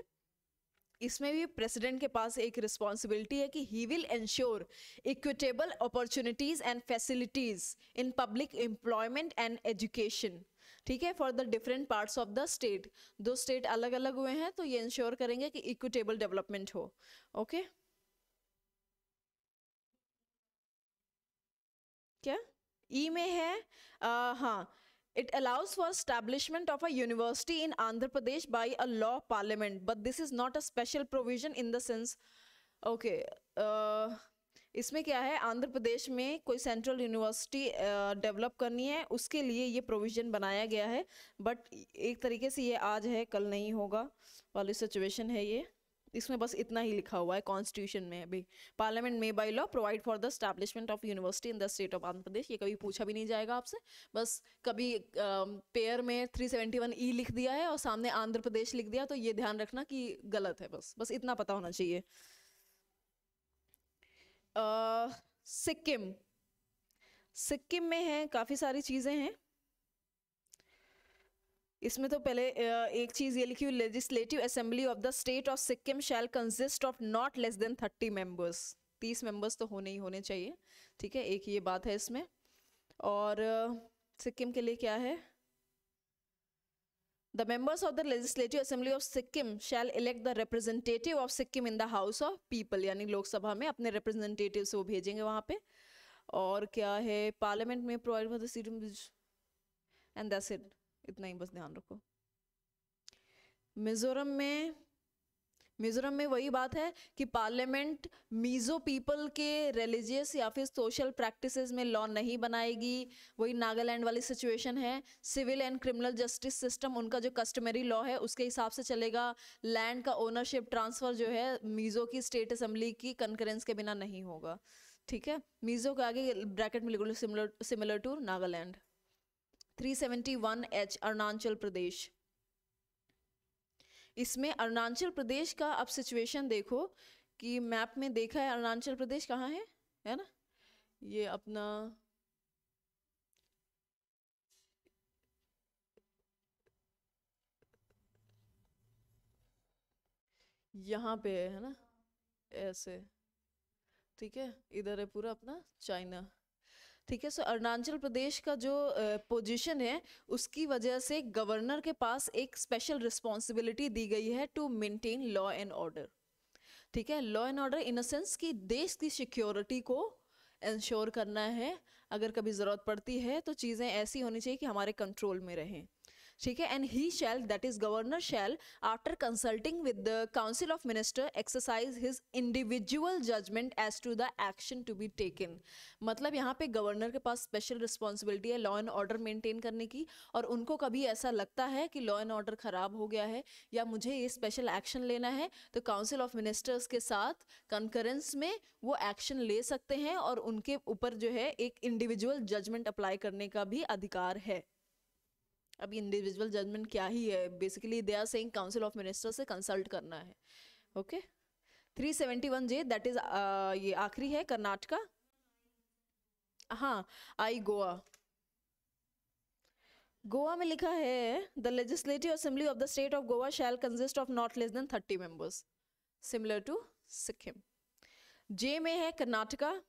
इसमें भी प्रेसिडेंट के पास एक रिस्पॉन्सिबिलिटी है कि he will ensure equitable opportunities and facilities in public employment and education, ठीक है, for the different parts of the state. दो स्टेट अलग अलग हुए हैं तो ये इंश्योर करेंगे कि इक्विटेबल डेवलपमेंट हो, ओके। क्या ई में है? हाँ, it allows for establishment of a university in Andhra Pradesh by a law parliament, but this is not a special provision in the sense, okay, इसमें क्या है, आंध्र प्रदेश में कोई सेंट्रल यूनिवर्सिटी डेवलप करनी है, उसके लिए ये प्रोविजन बनाया गया है, बट एक तरीके से ये आज है कल नहीं होगा वाली सिचुएशन है ये। इसमें बस इतना ही लिखा हुआ है कॉन्स्टिट्यूशन में अभी, पार्लियामेंट में by law provide for the establishment of university in the state of Andhra Pradesh. ये कभी पूछा भी नहीं जाएगा आपसे, बस कभी पेयर में 371E लिख दिया है और सामने आंध्र प्रदेश लिख दिया, तो ये ध्यान रखना कि गलत है, बस इतना पता होना चाहिए। सिक्किम, सिक्किम में है काफ़ी सारी चीज़ें हैं। इसमें तो पहले एक चीज़ ये लिखी हुई, legislative assembly of the state of Sikkim shell consist of not less than 30 members. 30 members तो होने ही होने चाहिए, ठीक है, एक ये बात है इसमें। और सिक्किम के लिए क्या है, the members of the legislative assembly of Sikkim shall elect the representative of Sikkim in the house of people, यानी लोकसभा में अपने रिप्रेजेंटेटिव से वो भेजेंगे वहाँ पे। और क्या है, पार्लियामेंट में provide for the seat and that's it, इतना ही बस ध्यान रखो। मिजोरम में वही बात है कि पार्लियामेंट मीजो पीपल के रिलीजियस या फिर सोशल प्रैक्टिसेस में लॉ नहीं बनाएगी, वही नागालैंड वाली सिचुएशन है। Civil and criminal justice system उनका जो कस्टमरी लॉ है उसके हिसाब से चलेगा। लैंड का ओनरशिप ट्रांसफर जो है मीजो की स्टेट असेंबली की कंकरेंस के बिना नहीं होगा, ठीक है। मीजो के आगे ब्रैकेट में लिखो similar to Nagaland. 371H Arunachal Pradesh, इसमें अरुणाचल प्रदेश का अब सिचुएशन देखो कि मैप में देखा है अरुणाचल प्रदेश कहाँ है ना, ये अपना यहाँ पे है ना, ऐसे, ठीक है, इधर है पूरा अपना चाइना, ठीक है। सो अरुणाचल प्रदेश का जो पोजीशन है उसकी वजह से गवर्नर के पास एक स्पेशल रिस्पॉन्सिबिलिटी दी गई है to maintain law and order, ठीक है। Law and order in a sense कि देश की सिक्योरिटी को इंश्योर करना है, अगर कभी ज़रूरत पड़ती है तो चीज़ें ऐसी होनी चाहिए कि हमारे कंट्रोल में रहें, ठीक है। And he shall, that is governor shall, after consulting with the council of minister exercise his individual judgment as to the action to be taken. मतलब यहाँ पे गवर्नर के पास स्पेशल रिस्पॉन्सिबिलिटी है लॉ एंड ऑर्डर मेंटेन करने की, और उनको कभी ऐसा लगता है कि लॉ एंड ऑर्डर खराब हो गया है या मुझे ये स्पेशल एक्शन लेना है, तो काउंसिल ऑफ मिनिस्टर्स के साथ कंकरेंस में वो एक्शन ले सकते हैं और उनके ऊपर जो है एक इंडिविजुअल जजमेंट अप्लाई करने का भी अधिकार है। अब इंडिविजुअल जजमेंट क्या ही है, basically they are saying council of minister से कंसल्ट करना है, ओके। 371J दैट इज ये आखिरी है कर्नाटका, हाँ आई गोवा। गोवा में लिखा है the legislative assembly of the state of Goa shall consist of not less than 30 members, similar to Sikkim. J में है Karnataka,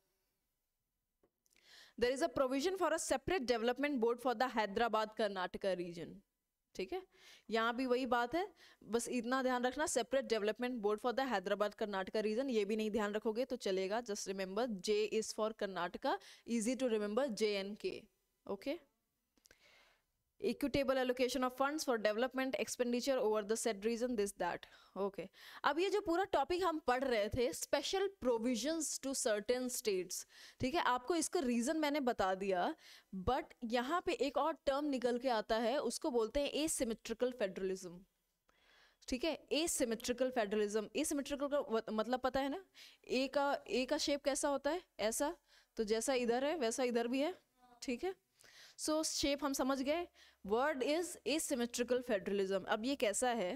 there is a provision for a separate development board for the Hyderabad Karnataka region, ठीक है। यहाँ भी वही बात है, बस इतना ध्यान रखना, separate development board for the Hyderabad Karnataka region, ये भी नहीं ध्यान रखोगे तो चलेगा, just remember J is for Karnataka, easy to remember JNK, okay. Equitable allocation of funds for development expenditure over the said region, this that, okay. अब ये जो पूरा टॉपिक हम पढ़ रहे थे, special provisions to certain states, ठीक है, आपको इसका रीजन मैंने बता दिया, बट यहाँ पे एक और टर्म निकल के आता है, उसको बोलते हैं एसिमेट्रिकल फेडरलिज्म, ठीक है। एसिमेट्रिकल फेडरलिज्म, एसिमेट्रिकल का मतलब पता है ना, ए का शेप कैसा होता है, ऐसा, तो जैसा इधर है वैसा इधर भी है, ठीक है। सो शेप हम समझ गए, वर्ड इज एसिमेट्रिकल फेडरलिज्म। अब ये कैसा है,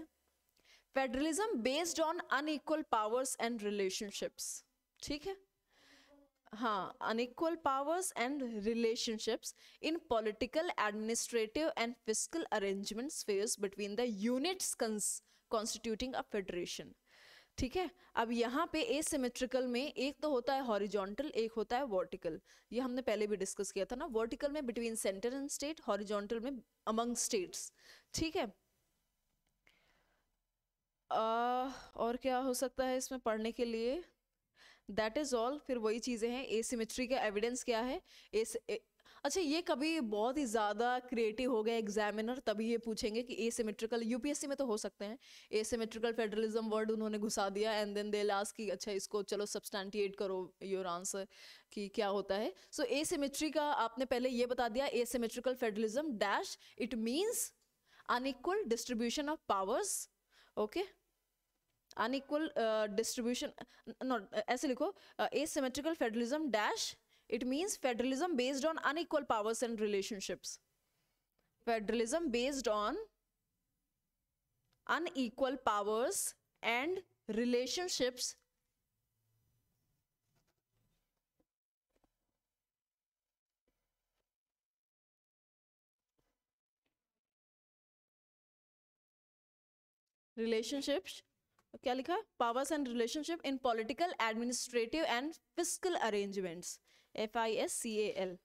federalism based on unequal powers and relationships, ठीक है, हाँ, unequal powers and relationships in political, administrative and fiscal arrangement spheres between the units constituting a federation, ठीक है। अब यहाँ पे एसिमेट्रिकल में एक तो होता है हॉरिजॉन्टल, एक होता है वर्टिकल, ये हमने पहले भी डिस्कस किया था ना, वर्टिकल में between centre and state, horizontal में अमंग स्टेट्स, ठीक है। और क्या हो सकता है इसमें पढ़ने के लिए, दैट इज ऑल। फिर वही चीज़ें हैं, एसिमेट्री का एविडेंस क्या है, अच्छा, ये कभी बहुत ही ज़्यादा क्रिएटिव हो गया एग्जामिनर, तभी ये पूछेंगे कि एसिमेट्रिकल, यूपीएससी में तो हो सकते हैं, एसिमेट्रिकल फेडरलिज्म वर्ड उन्होंने घुसा दिया एंड देन दे लास्ट कि अच्छा इसको चलो सब्सटैंटिएट करो योर आंसर कि क्या होता है। सो एसिमेट्री का आपने पहले ये बता दिया, asymmetrical federalism dash it means unequal distribution of powers. Okay, unequal distribution, not ऐसे लिखो, asymmetrical federalism dash it means federalism based on unequal powers and relationships, federalism based on unequal powers and relationships, relationships क्या लिखा, powers and relationship in political administrative and fiscal arrangements, FISCAL।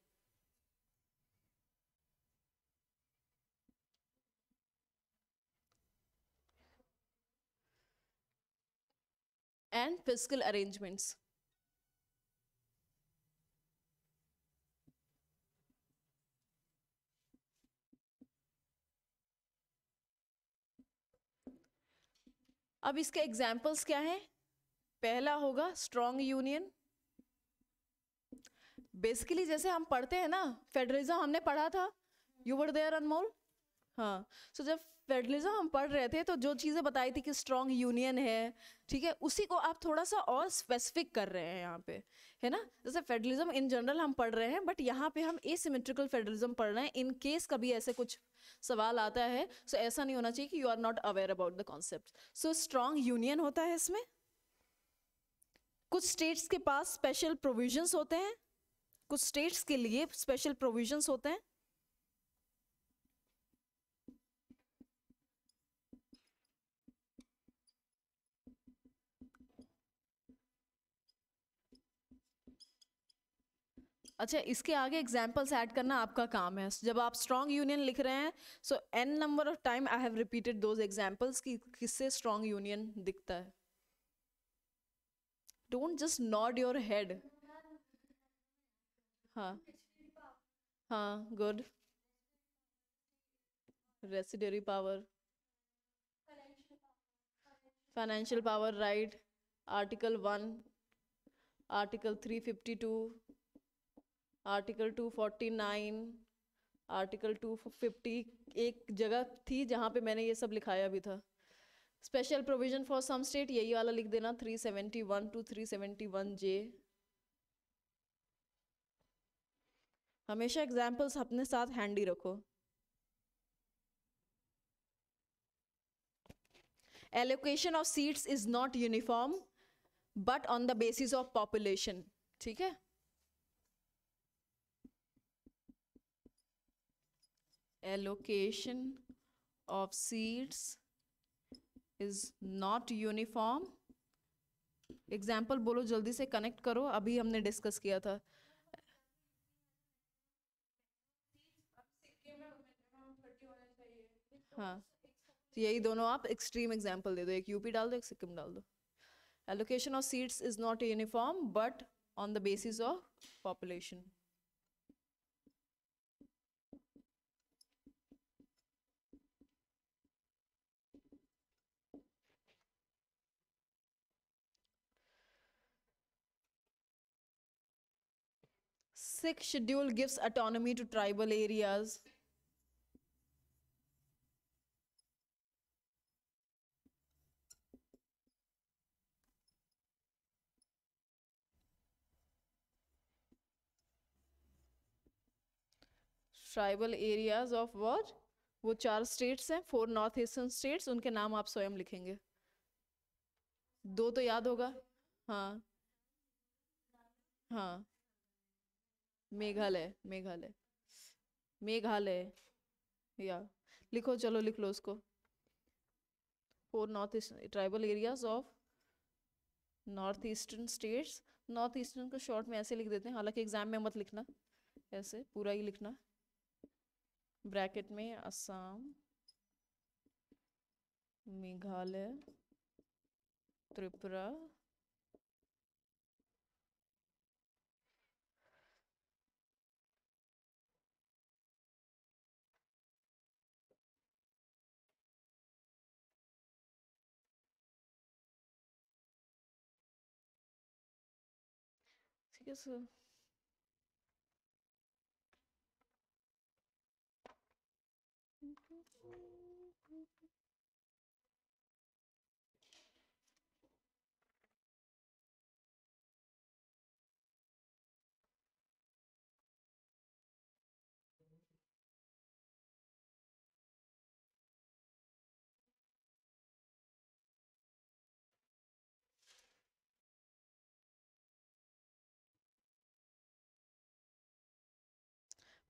And fiscal arrangements. अब इसके examples क्या हैं? पहला होगा strong union. Basically जैसे हम पढ़ते हैं ना, फेडरलिज्म हमने पढ़ा था, यू वर देयर अनमोल? हाँ, सो जब फेडरलिज्म हम पढ़ रहे थे तो जो चीज़ें बताई थी कि स्ट्रॉन्ग यूनियन है, ठीक है, उसी को आप थोड़ा सा और स्पेसिफिक कर रहे हैं यहाँ पे, है ना। जैसे फेडरलिज्म इन जनरल हम पढ़ रहे हैं, बट यहाँ पे हम एसिमेट्रिकल फेडरलिज्म पढ़ रहे हैं इन केस कभी ऐसे कुछ सवाल आता है। सो ऐसा नहीं होना चाहिए कि you are not aware about the concept. So strong union होता है इसमें, कुछ स्टेट्स के पास स्पेशल प्रोविजंस होते हैं, कुछ स्टेट्स के लिए स्पेशल प्रोविजंस होते हैं। अच्छा, इसके आगे एग्जाम्पल्स ऐड करना आपका काम है। जब आप स्ट्रॉन्ग यूनियन लिख रहे हैं, so n number of time I have repeated those examples कि किससे स्ट्रॉन्ग यूनियन दिखता है। Don't just nod your head. हाँ हाँ, good. Residuary power, financial power, right. Article 1, article 352, article 249, article 250। एक जगह थी जहाँ पे मैंने ये सब लिखाया भी था। Special provision for some state, यही वाला लिख देना, 371 टू 371J। हमेशा एग्जाम्पल्स अपने साथ हैंडी रखो। Allocation of seats is not uniform but on the basis of population, ठीक है। Allocation of seats is not uniform. Example बोलो, जल्दी से कनेक्ट करो, अभी हमने डिस्कस किया था। हाँ, तो यही दोनों आप एक्सट्रीम एग्जाम्पल दे दो, एक यूपी डाल दो, एक सिक्किम डाल दो। Allocation of seats is not uniform but on the basis of population. Sixth schedule gives autonomy to tribal areas. Tribal areas of what? वो 4 स्टेट्स हैं, 4 नॉर्थ ईस्टर्न स्टेट्स, उनके नाम आप स्वयं लिखेंगे। 2 तो याद होगा। हाँ हाँ, मेघालय, मेघालय, मेघालय, या लिखो, चलो लिख लो उसको। 4 north eastern tribal areas of north eastern states. North eastern को शॉर्ट में ऐसे लिख देते हैं, हालांकि एग्जाम में मत लिखना, ऐसे पूरा ही लिखना, ब्रैकेट में असम, मेघालय, त्रिपुरा, ठीक है सर।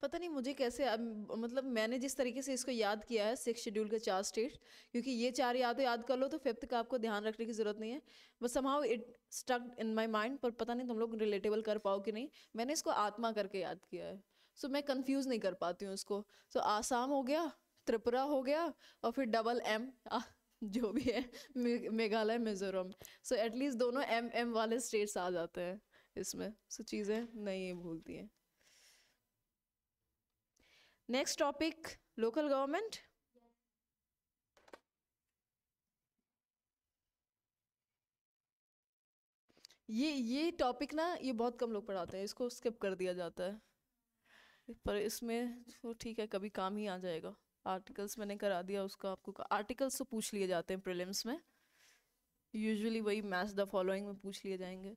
पता नहीं मुझे कैसे मतलब मैंने जिस तरीके से इसको याद किया है 6 शेड्यूल के 4 स्टेट, क्योंकि ये 4 याद कर लो तो 5th का आपको ध्यान रखने की जरूरत नहीं है, but somehow it stuck in my mind. पर पता नहीं तुम लोग रिलेटेबल कर पाओ कि नहीं। मैंने इसको आत्मा करके याद किया है, सो मैं कंफ्यूज नहीं कर पाती हूँ इसको। सो आसाम हो गया, त्रिपुरा हो गया, और फिर डबल एम जो भी है, मेघालय, मिजोरम। सो एटलीस्ट दोनों एम वाले स्टेट्स आ जाते हैं इसमें, सो चीज़ें नहीं भूलती हैं। Next topic, local government. ये टॉपिक ना, ये बहुत कम लोग पढ़ाते हैं, इसको स्किप कर दिया जाता है, पर इसमें तो ठीक है, कभी काम ही आ जाएगा। आर्टिकल्स मैंने करा दिया उसका आपको। आर्टिकल्स तो पूछ लिए जाते हैं प्रीलिम्स में, यूजुअली वही मैच द फॉलोइंग में पूछ लिए जाएंगे।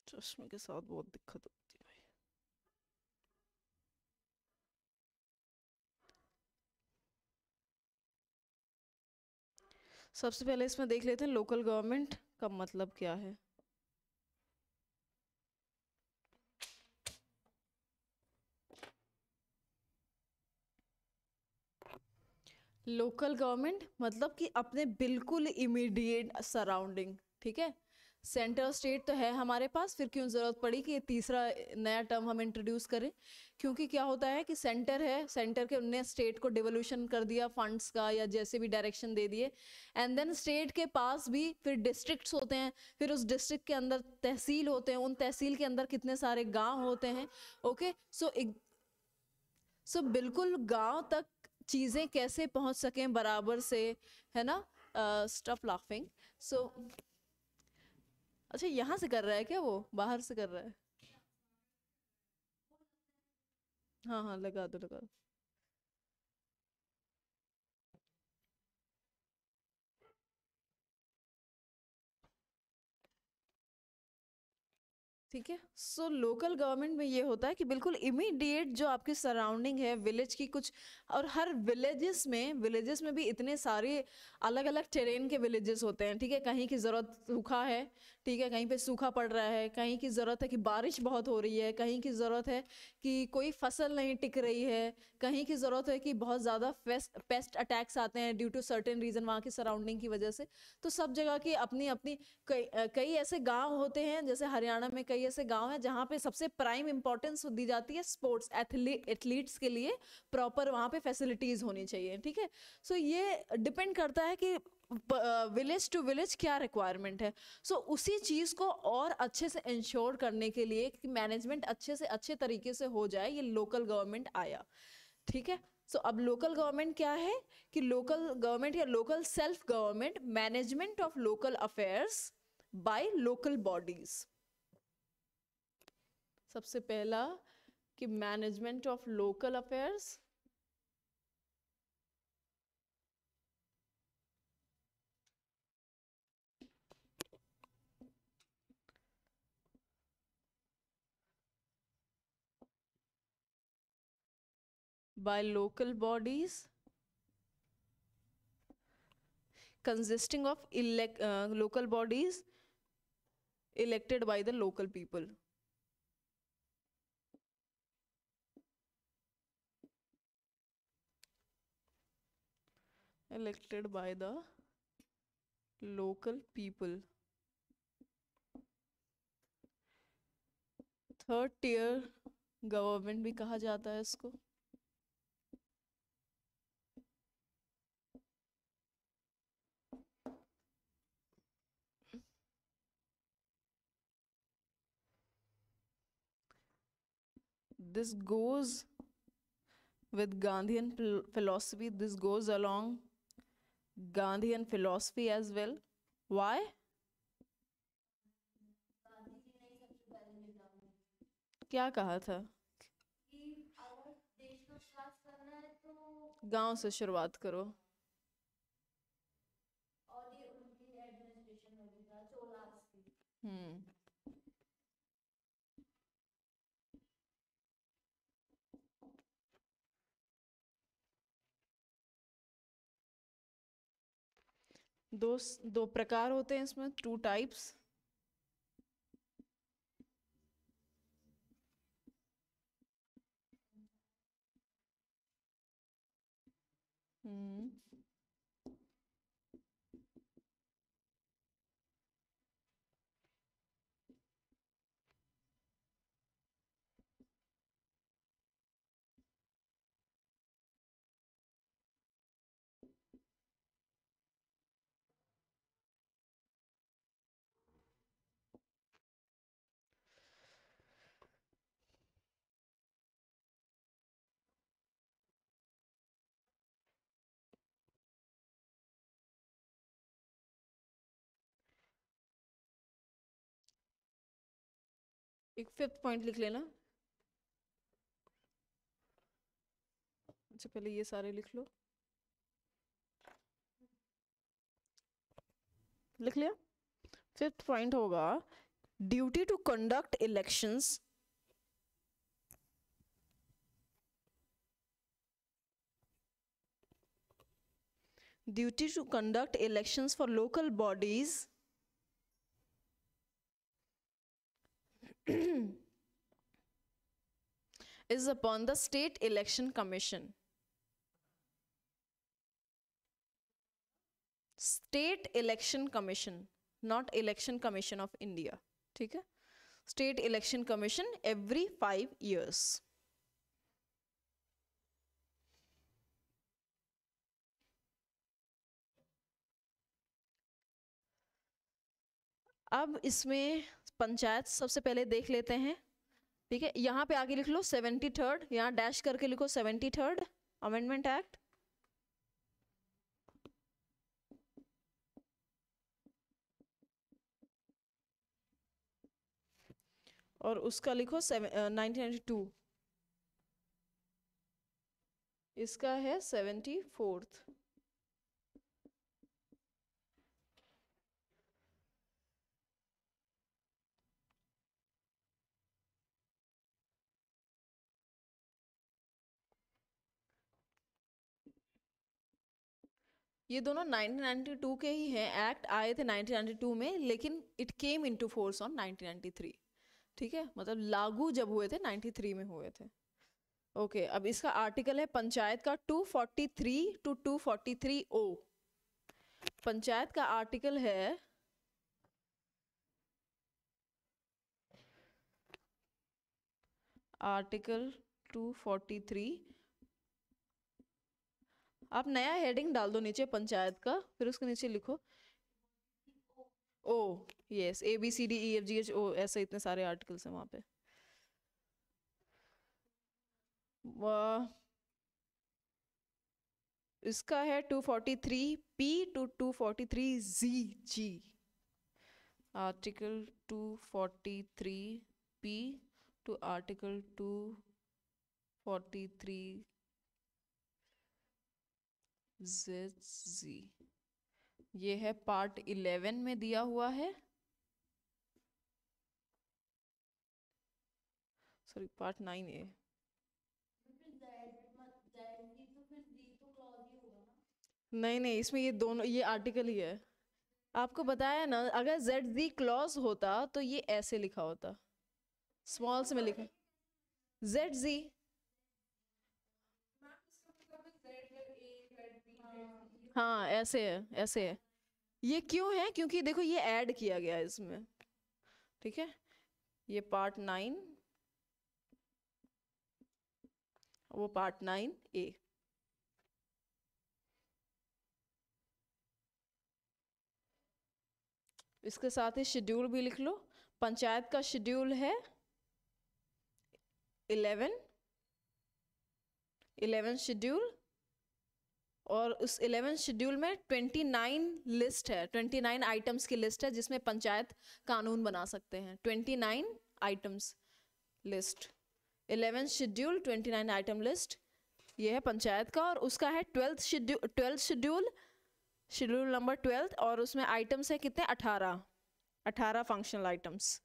चश्मे के साथ बहुत दिक्कत होती है। सबसे पहले इसमें देख लेते हैं लोकल गवर्नमेंट का मतलब क्या है। लोकल गवर्नमेंट मतलब कि अपने बिल्कुल इमीडिएट सराउंडिंग, ठीक है। सेंटर स्टेट तो है हमारे पास, फिर क्यों ज़रूरत पड़ी कि ये तीसरा नया टर्म हम इंट्रोड्यूस करें, क्योंकि क्या होता है कि सेंटर है, सेंटर के उनने स्टेट को डिवोल्यूशन कर दिया फंड्स का या जैसे भी डायरेक्शन दे दिए, एंड देन स्टेट के पास भी फिर डिस्ट्रिक्ट्स होते हैं, फिर उस डिस्ट्रिक्ट के अंदर तहसील होते हैं, उन तहसील के अंदर कितने सारे गाँव होते हैं। ओके, सो बिल्कुल गांव तक चीज़ें कैसे पहुंच सकें बराबर से, है ना। Stop laughing. सो अच्छा, यहाँ से कर रहा है क्या, वो बाहर से कर रहा है? हाँ हाँ, लगा दो लगा दो। ठीक है। सो लोकल गवर्नमेंट में ये होता है कि बिल्कुल इमीडिएट जो आपकी सराउंडिंग है विलेज की कुछ, और हर विलेजेस में भी इतने सारे अलग अलग टेरेन के विलेजेस होते हैं, ठीक है। कहीं की ज़रूरत सूखा है, ठीक है, कहीं पे सूखा पड़ रहा है, कहीं की ज़रूरत है कि बारिश बहुत हो रही है, कहीं की ज़रूरत है कि कोई फसल नहीं टिक रही है, कहीं की ज़रूरत है कि बहुत ज़्यादा पेस्ट अटैक्स आते हैं ड्यू टू सर्टेन रीज़न वहाँ की सराउंडिंग की वजह से। तो सब जगह की अपनी अपनी कई ऐसे गांव होते हैं, जैसे हरियाणा में कई ऐसे गांव हैं जहाँ पे सबसे प्राइम इंपॉर्टेंस दी जाती है स्पोर्ट्स एथलीट्स के लिए, प्रॉपर वहाँ पे फैसिलिटीज होनी चाहिए, ठीक है। सो ये डिपेंड करता है कि विलेज टू विलेज क्या रिक्वायरमेंट है। सो उसी चीज़ को और अच्छे से इंश्योर करने के लिए कि मैनेजमेंट अच्छे से अच्छे तरीके से हो जाए, ये लोकल गवर्नमेंट आया, ठीक है। सो अब लोकल गवर्नमेंट क्या है कि लोकल गवर्नमेंट या local self government, management of local affairs by local bodies. सबसे पहला कि management of local affairs by local bodies consisting of local bodies elected by the local people. Elected by the local people. Third tier government भी कहा जाता है इसको। This goes with Gandhian philosophy. This goes along Gandhian philosophy as well. Why? क्या कहा था? गांव से शुरुआत करो। हम्म। दो प्रकार होते हैं इसमें, 2 टाइप्स। हम्म। एक 5th पॉइंट लिख लेना। अच्छा पहले ये सारे लिख लो। लिख लिया? 5th पॉइंट होगा duty to conduct elections for local bodies is upon the State Election Commission. State Election Commission, not Election Commission of India. ठीक है? State Election Commission every 5 years. अब इसमें पंचायत सबसे पहले देख लेते हैं। ठीक है, यहाँ पे आगे लिख लो 73rd, यहाँ डैश करके लिखो 73rd अमेंडमेंट एक्ट। और उसका लिखो 1992, इसका है 74th। ये दोनों 1992 के ही हैं, एक्ट आए थे 1992 में, लेकिन it came into force on 1993। ठीक है, मतलब लागू जब हुए थे 93 में हुए थे। ओके, अब इसका आर्टिकल है पंचायत का 243 to 243O। पंचायत का आर्टिकल है आर्टिकल 243। आप नया हेडिंग डाल दो नीचे पंचायत का, फिर उसके नीचे लिखो ओ। यस, ABCDEFGHO, ऐसे इतने सारे आर्टिकल्स हैं वहां पे। इसका है 243P to 243ZG, article 243P to article 243ZG। ये है पार्ट 11 में दिया हुआ है, सॉरी पार्ट 9A। नहीं नहीं, इसमें ये दोनों, ये आर्टिकल ही है। आपको बताया ना, अगर ZZ क्लॉज होता तो ये ऐसे लिखा होता, स्मॉल से में लिखा ZZ। हाँ ऐसे है, ऐसे है। ये क्यों है? क्योंकि देखो ये ऐड किया गया है इसमें, ठीक है। ये पार्ट 9, वो पार्ट 9A। इसके साथ ही शेड्यूल भी लिख लो। पंचायत का शेड्यूल है 11 शेड्यूल, और उस 11 शेड्यूल में 29 लिस्ट है, 29 आइटम्स की लिस्ट है जिसमें पंचायत कानून बना सकते हैं। 29 items list, 11 schedule, 29 item list, ये है पंचायत का। और उसका है 12th शेड्यूल नंबर 12, और उसमें आइटम्स है कितने? 18 functional items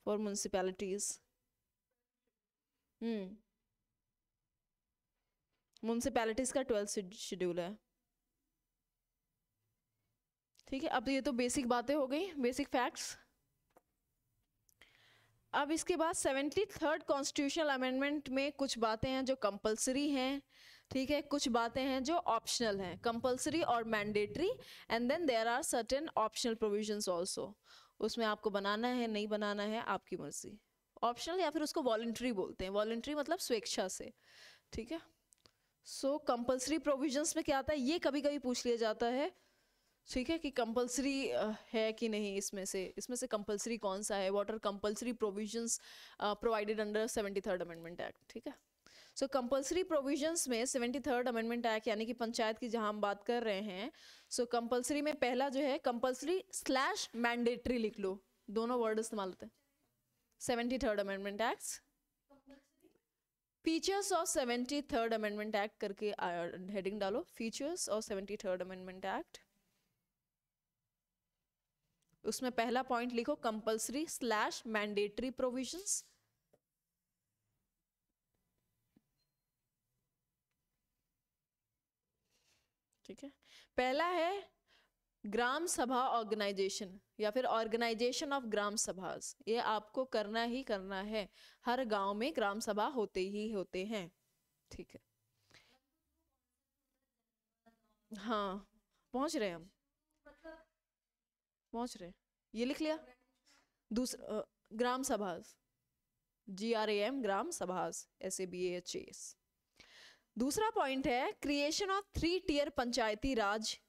for municipalities. Municipalities का 12th शेड्यूल है, ठीक है। अब ये तो बेसिक बातें हो गई, बेसिक फैक्ट्स। अब इसके बाद 73rd कॉन्स्टिट्यूशनल अमेंडमेंट में कुछ बातें हैं जो कंपलसरी हैं, ठीक है, कुछ बातें हैं जो ऑप्शनल हैं, कंपलसरी और mandatory, and then there are certain optional provisions also. उसमें आपको बनाना है नहीं बनाना है आपकी मर्जी। ऑप्शनल या फिर उसको वॉलंटरी बोलते हैं, वॉलंटरी मतलब स्वेच्छा से, ठीक है। सो कंपलसरी प्रोविजंस में क्या आता है, ये कभी कभी पूछ लिया जाता है, ठीक है, कि कंपलसरी है कि नहीं, इसमें से कंपलसरी कौन सा है, what are compulsory provisions provided under 73rd amendment act, ठीक है। सो कंपलसरी प्रोविजंस में 73rd अमेंडमेंट एक्ट यानी कि पंचायत की जहां हम बात कर रहे हैं, सो कंपलसरी में पहला जो है कंपलसरी स्लैश मैंडेटरी लिख लो, दोनों वर्ड इस्तेमाल होते हैं। 73rd amendment act, features of 73rd amendment act करके हेडिंग डालो, features of 73rd amendment act. उसमें पहला पॉइंट लिखो कंपलसरी स्लैश मैंडेटरी प्रोविजंस। ठीक है, पहला है ग्राम सभा ऑर्गेनाइजेशन या फिर ऑर्गेनाइजेशन ऑफ ग्राम सभास। ये आपको करना ही करना है, हर गांव में ग्राम सभा होते ही होते हैं, ठीक है। हाँ पहुंच रहे हैं हम, पहुंच रहे हैं, ये लिख लिया। दूसरा ग्राम सभास, GRAM, ग्राम सभास, SABAHAS। दूसरा पॉइंट है creation of 3 tier panchayati raj,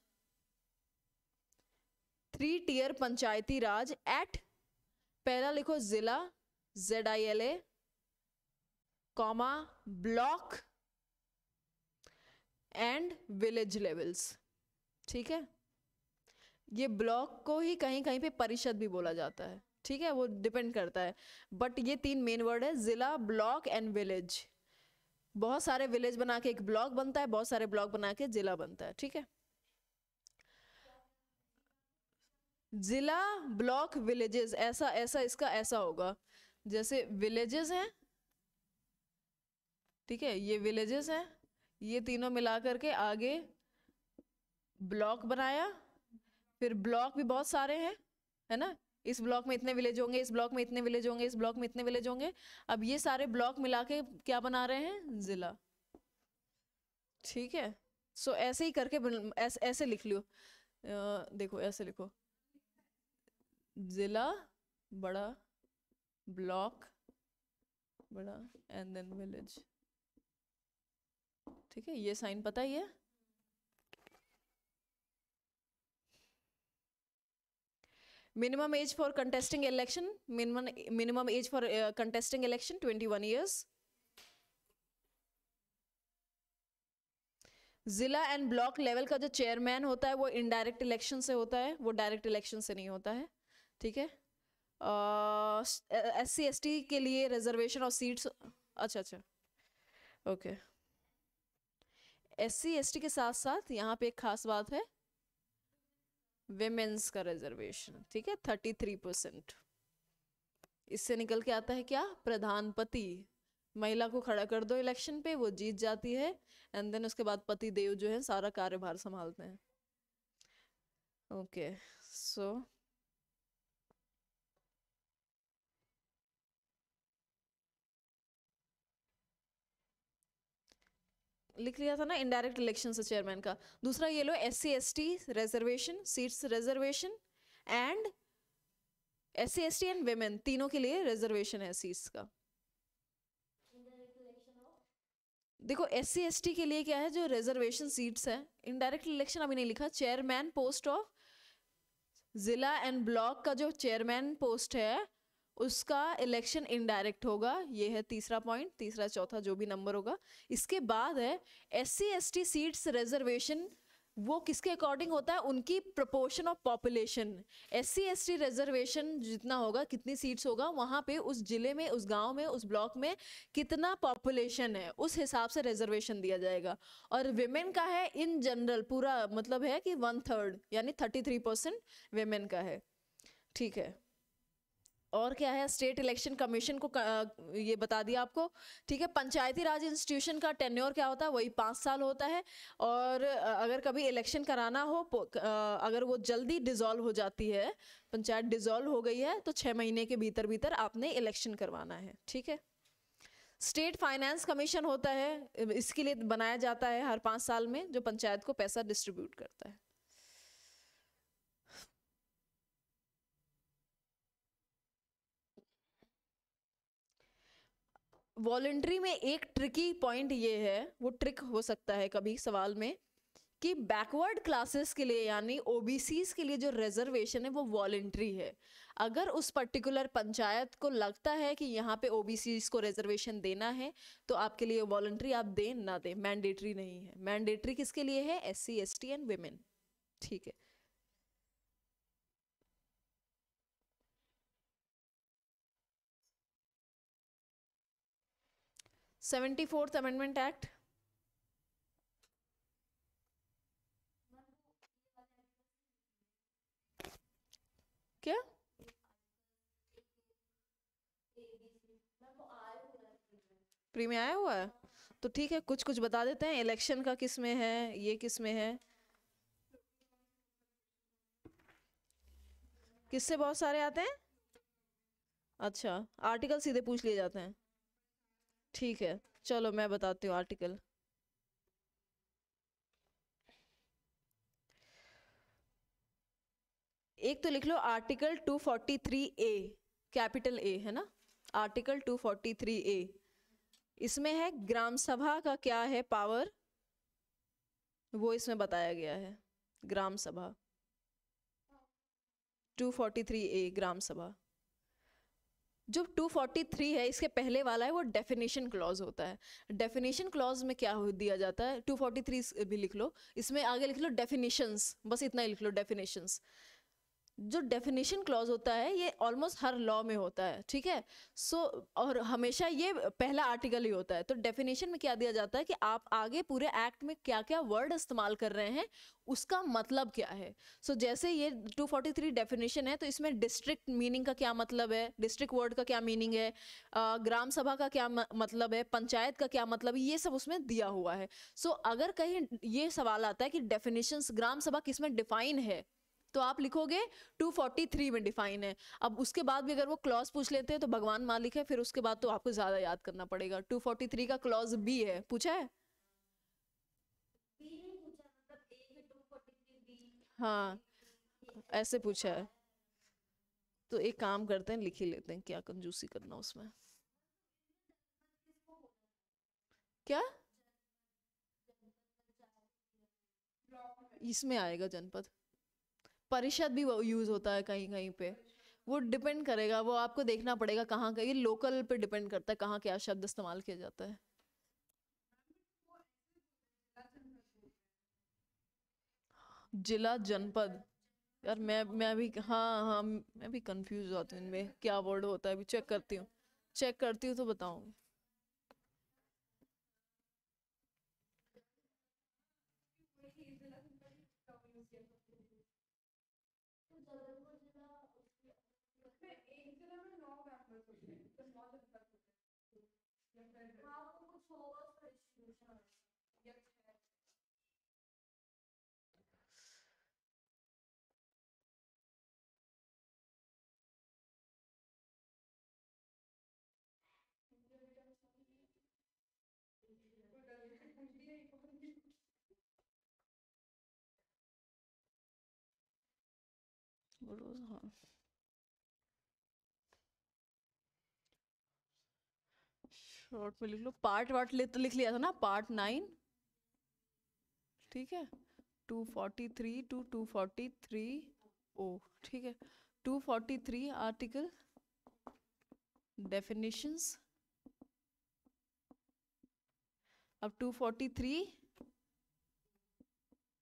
3 tier panchayati raj at, पहला लिखो zila ZILA, comma block and village levels, ठीक है। ये ब्लॉक को ही कहीं कहीं पे परिषद भी बोला जाता है, ठीक है, वो डिपेंड करता है, बट ये 3 मेन वर्ड है, जिला, ब्लॉक एंड विलेज। बहुत सारे विलेज बना के एक ब्लॉक बनता है, बहुत सारे ब्लॉक बना के जिला बनता है, ठीक है। जिला, ब्लॉक, विलेजेस, ऐसा ऐसा इसका ऐसा होगा, जैसे विलेजेस हैं, ठीक है, ये विलेजेस हैं, ये तीनों मिला करके आगे ब्लॉक बनाया, फिर ब्लॉक भी बहुत सारे हैं, है ना, इस ब्लॉक में इतने विलेज होंगे, इस ब्लॉक में इतने विलेज होंगे, इस ब्लॉक में इतने विलेज होंगे। अब ये सारे ब्लॉक मिला के क्या बना रहे हैं? जिला, ठीक है। सो ऐसे ही करके ऐसे लिख लियो, देखो ऐसे लिखो, जिला बड़ा, ब्लॉक बड़ा एंड देन विलेज, ठीक है, ये साइन पता ही है। Minimum age for contesting election, minimum age for contesting election 21 years। जिला एंड ब्लॉक लेवल का जो चेयरमैन होता है वो इनडायरेक्ट इलेक्शन से होता है, वो डायरेक्ट इलेक्शन से नहीं होता है, ठीक है। SC ST के लिए रिजर्वेशन और सीट्स, अच्छा अच्छा, ओके। SC ST के साथ साथ यहाँ पे एक खास बात है, विमेंस का रिजर्वेशन, ठीक है, 33%। इससे निकल के आता है क्या, प्रधानपति, महिला को खड़ा कर दो इलेक्शन पे, वो जीत जाती है, एंड देन उसके बाद पति देव जो है सारा कार्यभार संभालते हैं। ओके, सो लिख लिया था ना इनडायरेक्ट इलेक्शन से चेयरमैन का। दूसरा ये लो, SC ST reservation, seats reservation, and SC ST and women तीनों के लिए रिजर्वेशन है सीट्स का। देखो SC ST के लिए क्या है, जो रिजर्वेशन सीट्स है, इनडायरेक्ट इलेक्शन अभी नहीं लिखा, चेयरमैन पोस्ट ऑफ जिला एंड ब्लॉक का जो चेयरमैन पोस्ट है उसका इलेक्शन इनडायरेक्ट होगा, ये है तीसरा पॉइंट, तीसरा चौथा जो भी नंबर होगा। इसके बाद है SC ST सीट्स रिजर्वेशन, वो किसके अकॉर्डिंग होता है, उनकी proportion of population. SC ST reservation जितना होगा, कितनी सीट्स होगा वहां पे, उस जिले में, उस गांव में, उस ब्लॉक में कितना पॉपुलेशन है, उस हिसाब से रिजर्वेशन दिया जाएगा। और विमेन का है इन जनरल, पूरा मतलब है कि 1/3 यानी 33% विमेन का है, ठीक है। और क्या है, स्टेट इलेक्शन कमीशन को ये बता दिया आपको, ठीक है। पंचायती राज इंस्टीट्यूशन का टेन्योर क्या होता है, वही 5 साल होता है। और अगर कभी इलेक्शन कराना हो, अगर वो जल्दी डिसॉल्व हो जाती है, पंचायत डिसॉल्व हो गई है, तो 6 महीने के भीतर भीतर आपने इलेक्शन करवाना है, ठीक है। स्टेट फाइनेंस कमीशन होता है, इसके लिए बनाया जाता है हर 5 साल में, जो पंचायत को पैसा डिस्ट्रीब्यूट करता है। वॉलंटरी में एक ट्रिकी पॉइंट ये है, वो ट्रिक हो सकता है कभी सवाल में, कि बैकवर्ड क्लासेस के लिए यानी OBCs के लिए जो रिजर्वेशन है वो वॉलंटरी है। अगर उस पर्टिकुलर पंचायत को लगता है कि यहाँ पे OBCs को रिजर्वेशन देना है, तो आपके लिए वॉलंटरी, आप दें ना दें, मैंडेटरी नहीं है। मैंडेटरी किसके लिए है, SC ST एंड विमेन, ठीक है। 74th अमेंडमेंट एक्ट, क्या प्री में आया हुआ है, तो ठीक है, कुछ कुछ बता देते हैं। इलेक्शन का किस में है, ये किस में है, किससे बहुत सारे आते हैं, अच्छा आर्टिकल सीधे पूछ लिए जाते हैं, ठीक है। चलो मैं बताती हूँ आर्टिकल। एक तो लिख लो आर्टिकल 243A, कैपिटल A है ना, आर्टिकल 243A। इसमें है ग्राम सभा का क्या है पावर, वो इसमें बताया गया है। ग्राम सभा 243A, ग्राम सभा। जो 243 है, इसके पहले वाला है, वो डेफिनेशन क्लॉज होता है। डेफिनेशन क्लॉज में क्या दिया जाता है, 243 भी लिख लो, इसमें आगे लिख लो डेफिनेशंस, बस इतना ही लिख लो, डेफिनेशंस। जो डेफिनेशन क्लॉज होता है ये ऑलमोस्ट हर लॉ में होता है, ठीक है। सो और हमेशा ये पहला आर्टिकल ही होता है। तो डेफिनेशन में क्या दिया जाता है कि आप आगे पूरे एक्ट में क्या क्या वर्ड इस्तेमाल कर रहे हैं, उसका मतलब क्या है। सो जैसे ये 243 डेफिनेशन है, तो इसमें डिस्ट्रिक्ट मीनिंग का क्या मतलब है, डिस्ट्रिक्ट वर्ड का क्या मीनिंग है, ग्राम सभा का क्या मतलब है, पंचायत का क्या मतलब है, ये सब उसमें दिया हुआ है। सो अगर कहीं ये सवाल आता है कि डेफिनेशंस ग्राम सभा किसमें डिफाइन है, तो आप लिखोगे 243 में डिफाइन है। अब उसके बाद भी अगर वो क्लॉज पूछ लेते हैं तो भगवान मालिक है, फिर उसके बाद तो आपको ज्यादा याद करना पड़ेगा। 243 का क्लॉज बी है, पूछा है, हाँ ऐसे पूछा है। तो एक काम करते हैं, लिख ही लेते हैं, क्या कंजूसी करना उसमें। क्या इसमें आएगा जनपद, परिषद भी यूज होता है कहीं कहीं पे, वो डिपेंड करेगा, वो आपको देखना पड़ेगा कहाँ का, ये लोकल पे डिपेंड करता है कहाँ क्या शब्द इस्तेमाल किया जाता है। जिला जनपद, यार मैं भी, हाँ हाँ, मैं भी कंफ्यूज हो जाती हूँ इनमें क्या वर्ड होता है, अभी चेक करती हूँ, चेक करती हूँ तो बताऊंगी। हाँ, शॉर्ट में लिख लो, पार्ट वार्ट ले तो लिख लिया था ना, पार्ट 9, ठीक है, 243 टू 243 ओ, ठीक है, 243 आर्टिकल डेफिनेशंस। अब 243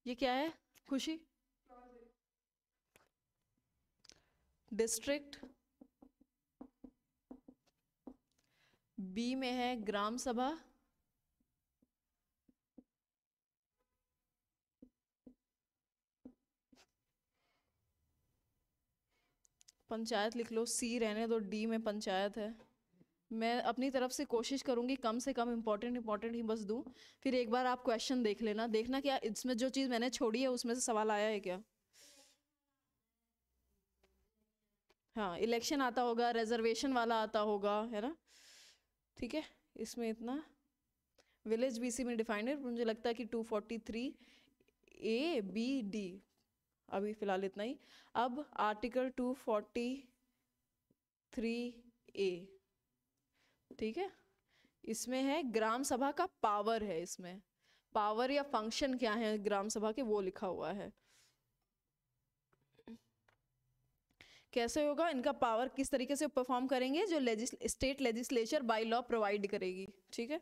ये क्या है खुशी? डिस्ट्रिक्ट, बी में है ग्राम सभा, पंचायत लिख लो, सी रहने दो, डी में पंचायत है। मैं अपनी तरफ से कोशिश करूंगी कम से कम इंपॉर्टेंट ही बस दूं, फिर एक बार आप क्वेश्चन देख लेना, देखना क्या इसमें जो चीज़ मैंने छोड़ी है उसमें से सवाल आया है क्या। हाँ, इलेक्शन आता होगा, रिजर्वेशन वाला आता होगा, है ना, ठीक है, इसमें इतना। विलेज बीसी में डिफाइंड है, मुझे लगता है कि 243 A B D, अभी फिलहाल इतना ही। अब आर्टिकल 243 A, ठीक है, इसमें है ग्राम सभा का पावर है, इसमें पावर या फंक्शन क्या है ग्राम सभा के वो लिखा हुआ है। कैसे होगा इनका पावर, किस तरीके से परफॉर्म करेंगे, जो state legislature by law provide करेगी, ठीक है।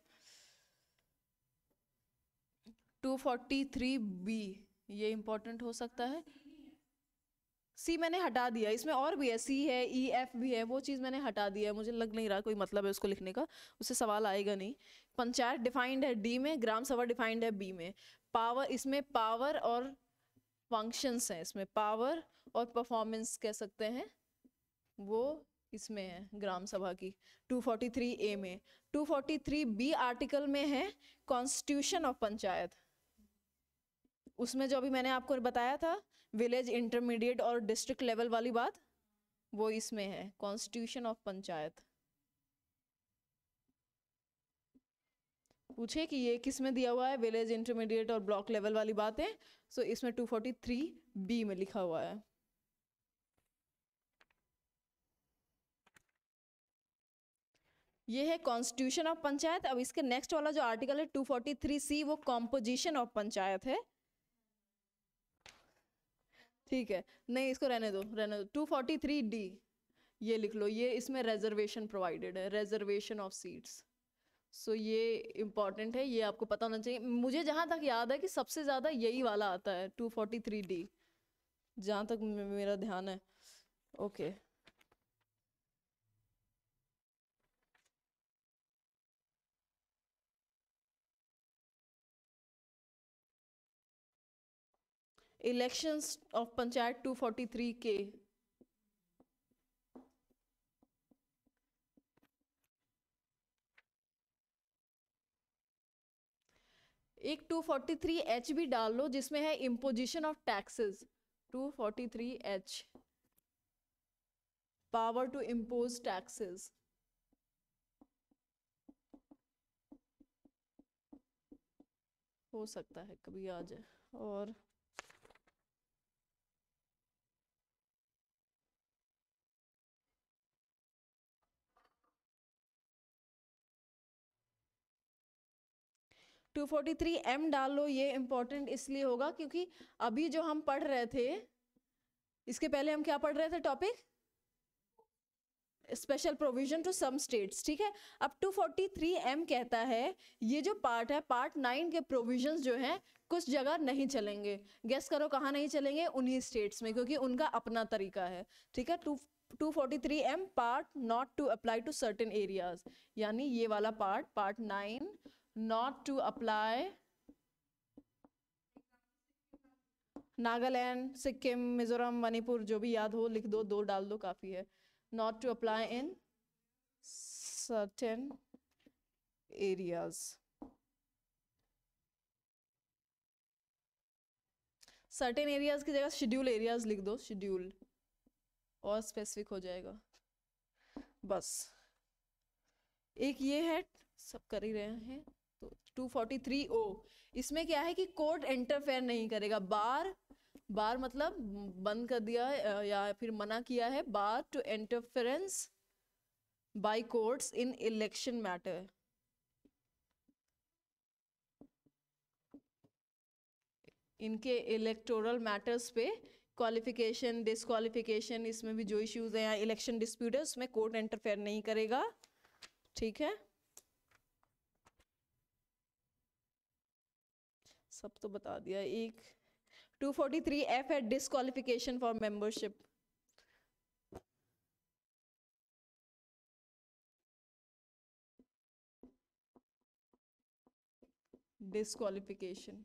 243B ये इंपॉर्टेंट हो सकता है। सी मैंने हटा दिया, इसमें और भी है, सी है, E F भी है, वो चीज़ मैंने हटा दिया है, मुझे लग नहीं रहा कोई मतलब है उसको लिखने का, उससे सवाल आएगा नहीं। पंचायत डिफाइंड है डी में, ग्राम सभा डिफाइंड है बी में। पावर, इसमें पावर और फंक्शंस हैं, इसमें पावर और परफॉर्मेंस कह सकते हैं, वो इसमें है ग्राम सभा की 243A में। 243B आर्टिकल में है कॉन्स्टिट्यूशन ऑफ पंचायत, उसमें जो अभी मैंने आपको बताया था विलेज, इंटरमीडिएट और डिस्ट्रिक्ट लेवल वाली बात, वो इसमें है कॉन्स्टिट्यूशन ऑफ पंचायत। पूछे कि ये किस में दिया हुआ है, विलेज, इंटरमीडिएट और ब्लॉक लेवल वाली बातें, सो इसमें 243B में लिखा हुआ है। ये है कॉन्स्टिट्यूशन ऑफ पंचायत। अब इसके नेक्स्ट वाला जो आर्टिकल है 243C, वो कॉम्पोजिशन ऑफ पंचायत है, ठीक है, नहीं इसको रहने दो, रहने दो। 243D ये लिख लो, ये इसमें रिजर्वेशन प्रोवाइडेड है, रिजर्वेशन ऑफ सीट्स, सो ये इंपॉर्टेंट है, ये आपको पता होना चाहिए। मुझे जहाँ तक याद है कि सबसे ज़्यादा यही वाला आता है 243D, जहाँ तक मेरा ध्यान है, okay. Elections of panchayat 243K, एक 243H भी डाल लो जिसमें है imposition of taxes, 243H, power to impose taxes, हो सकता है कभी आ जाए। और टू 243M डाल लो, ये इंपॉर्टेंट इसलिए होगा क्योंकि अभी जो हम पढ़ रहे थे, इसके पहले हम क्या पढ़ रहे थे topic, special provision to some states, ठीक है। अब 243M कहता है ये जो पार्ट है, पार्ट 9 के प्रोविजंस जो हैं कुछ जगह नहीं चलेंगे। गेस करो कहाँ नहीं चलेंगे? उन्हीं स्टेट्स में, क्योंकि उनका अपना तरीका है, ठीक है। 243M part not to apply to certain areas, यानी ये वाला part, part 9 not to apply Nagaland, Sikkim, Mizoram, Manipur, जो भी याद हो लिख दो, 2 डाल दो काफी है। Not to apply in certain areas, certain areas की जगह शेड्यूल एरियाज लिख दो, शेड्यूल, और स्पेसिफिक हो जाएगा। बस एक ये है, सब कर ही रहे हैं। तो 243O इसमें क्या है कि कोर्ट इंटरफेयर नहीं करेगा। बार, बार मतलब बंद कर दिया है या फिर मना किया है, bar to interference by courts in election matter. इनके इलेक्टोरल मैटर्स पे क्वालिफिकेशन, डिस्क्वालिफिकेशन, इसमें भी जो इश्यूज हैं या इलेक्शन डिस्प्यूट है उसमें कोर्ट इंटरफेयर नहीं करेगा, ठीक है। सब तो बता दिया। एक 243F है डिस्क्वालिफिकेशन फॉर मेंबरशिप। डिस्क्वालिफिकेशन,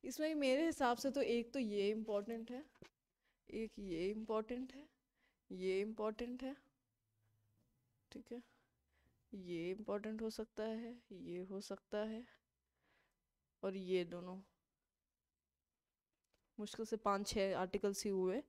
इसमें मेरे हिसाब से तो एक तो ये इम्पोर्टेंट है, एक ये इम्पोर्टेंट है, ये इम्पोर्टेंट है, ठीक है। ये इम्पोर्टेंट हो सकता है, ये हो सकता है, और ये दोनों मुश्किल से 5-6 आर्टिकल्स ही हुए।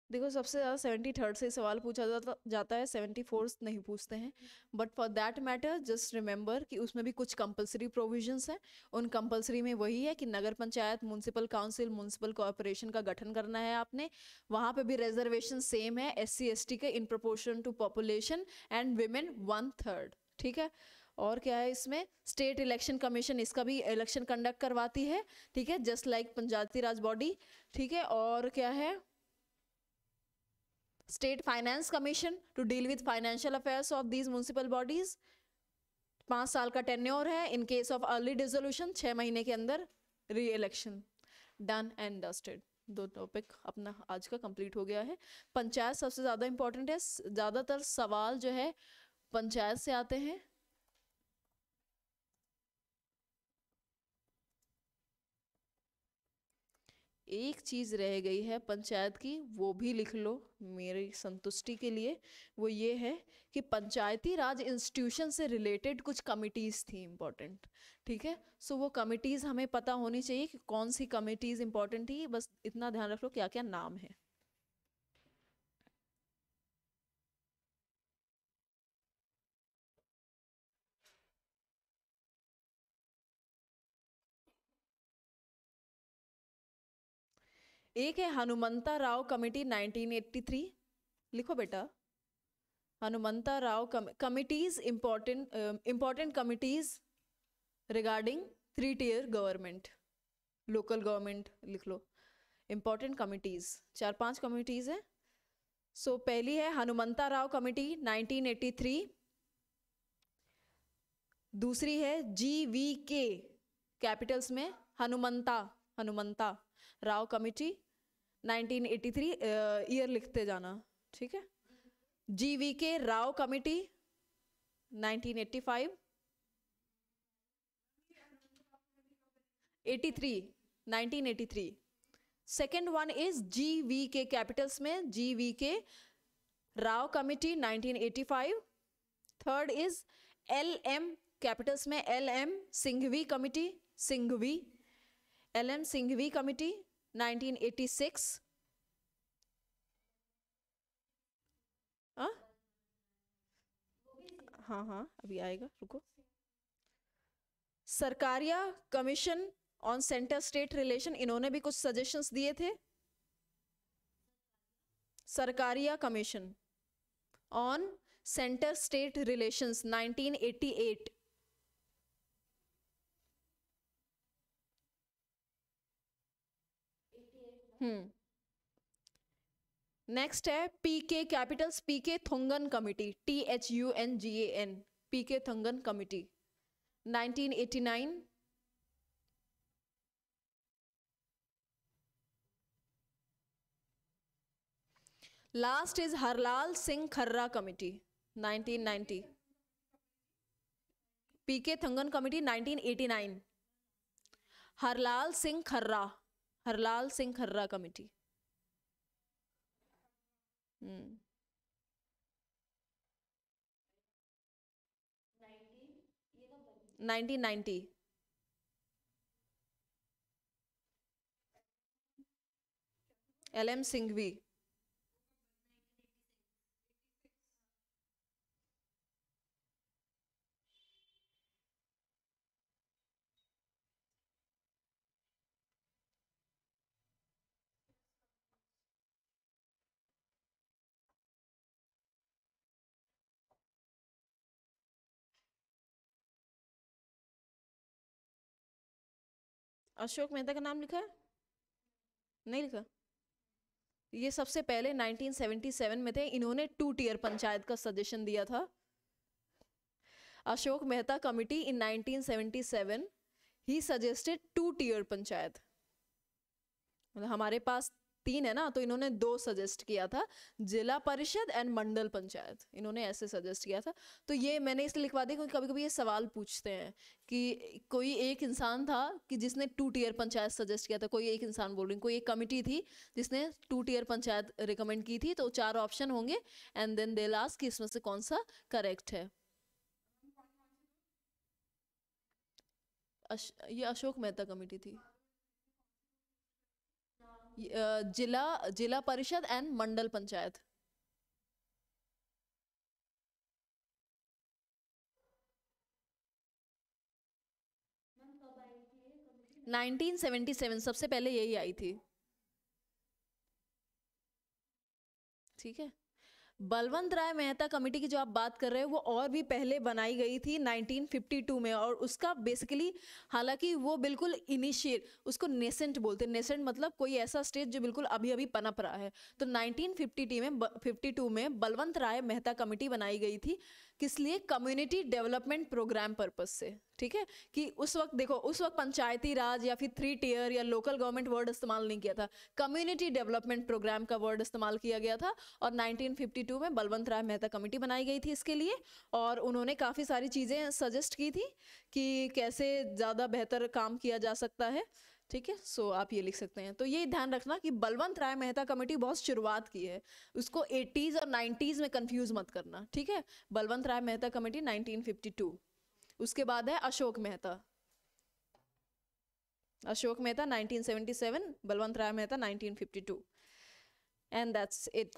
देखो सबसे ज़्यादा 73rd से सवाल पूछा जाता है, 74 नहीं पूछते हैं। But for that matter just remember कि उसमें भी कुछ कंपलसरी प्रोविजंस हैं। उन कंपलसरी में वही है कि nagar panchayat, municipal council, municipal corporation का गठन करना है आपने। वहाँ पे भी रिजर्वेशन सेम है SC ST के in proportion to population and women 1/3, ठीक है। और क्या है इसमें, स्टेट इलेक्शन कमीशन, इसका भी इलेक्शन कंडक्ट करवाती है, ठीक है, just like panchayati raj body, ठीक है। और क्या है, state finance commission to deal with financial affairs of these municipal bodies. 5 साल का टेन्योर है। In case of early dissolution 6 महीने के अंदर re election. Done and dusted. 2 topic अपना आज का कंप्लीट हो गया है। पंचायत सबसे ज़्यादा इंपॉर्टेंट है। ज़्यादातर सवाल जो है पंचायत से आते हैं। एक चीज़ रह गई है पंचायत की, वो भी लिख लो मेरी संतुष्टि के लिए। वो ये है कि पंचायती राज इंस्टीट्यूशन से रिलेटेड कुछ कमिटीज़ थी इम्पोर्टेंट, ठीक है। सो वो कमिटीज़ हमें पता होनी चाहिए कि कौन सी कमिटीज़ इम्पोर्टेंट थी। बस इतना ध्यान रख लो क्या क्या नाम है। एक है हनुमंता राव कमेटी 1983, लिखो बेटा। Hanumanta Rao committees important committees regarding 3-tier government, local government लिख लो। इंपॉर्टेंट कमिटीज 4-5 कमिटीज हैं। सो पहली है हनुमंता राव कमेटी 1983। दूसरी है GVK, कैपिटल्स में हनुमंता राव कमेटी 1983, ईयर लिखते जाना, ठीक है। GVK Rao committee 1985, 1983। Second one is GVK, capitals में GVK Rao committee 1985. Third is LM, capitals में LM Singhvi committee, Singhvi, LM Singhvi committee 1986. हाँ अभी आएगा, रुको. Sarkaria commission on centre state relation, इन्होंने भी कुछ सजेशंस दिए थे. Sarkaria commission on centre state relations 1988. Next है PK, capitals PK Thungan committee, THUNGAN, PK Thungan committee 1989. Last is Harlal Singh Kharra committee 1990. PK Thungan committee 1989. Harlal Singh Kharra, Harlal Singh Kharra committee. 1990. LM Singhvi. Ashok Mehta का नाम लिखा है? नहीं लिखा. ये सबसे पहले 1977 में थे. इन्होंने 2 टियर पंचायत का सजेशन दिया था. अशोक मेहता कमिटी इन 1977 ही सजेस्टेड 2 टियर पंचायत. मतलब हमारे पास 3 है ना, तो इन्होंने 2 सजेस्ट किया था, जिला परिषद एंड मंडल पंचायत, इन्होंने ऐसे सजेस्ट किया था. तो ये मैंने इसलिए लिखवा दिया क्योंकि कभी कभी ये सवाल पूछते हैं कि कोई एक इंसान था कि जिसने 2 टियर पंचायत सजेस्ट किया था, कोई एक इंसान बोल रही हूँ, कोई एक कमिटी थी जिसने 2 टियर पंचायत रिकमेंड की थी. तो 4 ऑप्शन होंगे एंड देन दे लास्ट कि इसमें से कौन सा करेक्ट है. ये अशोक मेहता कमेटी थी. जिला जिला परिषद एंड मंडल पंचायत. कब 1977 सबसे पहले यही आई थी. ठीक है. बलवंत राय मेहता कमेटी की जो आप बात कर रहे हो वो और भी पहले बनाई गई थी 1952 में, और उसका बेसिकली, हालांकि वो बिल्कुल इनिशिएट, उसको नेसेंट बोलते हैं. नेसेंट मतलब कोई ऐसा स्टेज जो बिल्कुल अभी अभी पनप रहा है. तो 1952 में बलवंत राय मेहता कमेटी बनाई गई थी. किस लिए? कम्युनिटी डेवलपमेंट प्रोग्राम पर्पस से. ठीक है. कि उस वक्त देखो, उस वक्त पंचायती राज या फिर 3 टियर या लोकल गवर्नमेंट वर्ड इस्तेमाल नहीं किया था, कम्युनिटी डेवलपमेंट प्रोग्राम का वर्ड इस्तेमाल किया गया था. और 1952 में बलवंत राय मेहता कमेटी बनाई गई थी इसके लिए, और उन्होंने काफ़ी सारी चीज़ें सजेस्ट की थी कि कैसे ज़्यादा बेहतर काम किया जा सकता है. ठीक है. सो आप ये लिख सकते हैं. तो ये ध्यान रखना कि बलवंत राय मेहता कमेटी बहुत शुरुआत की है, उसको 80s और 90s में कंफ्यूज मत करना. ठीक है. बलवंत राय मेहता कमेटी 1952. उसके बाद है अशोक मेहता. अशोक मेहता 1977, बलवंत राय मेहता 1952. And that's it.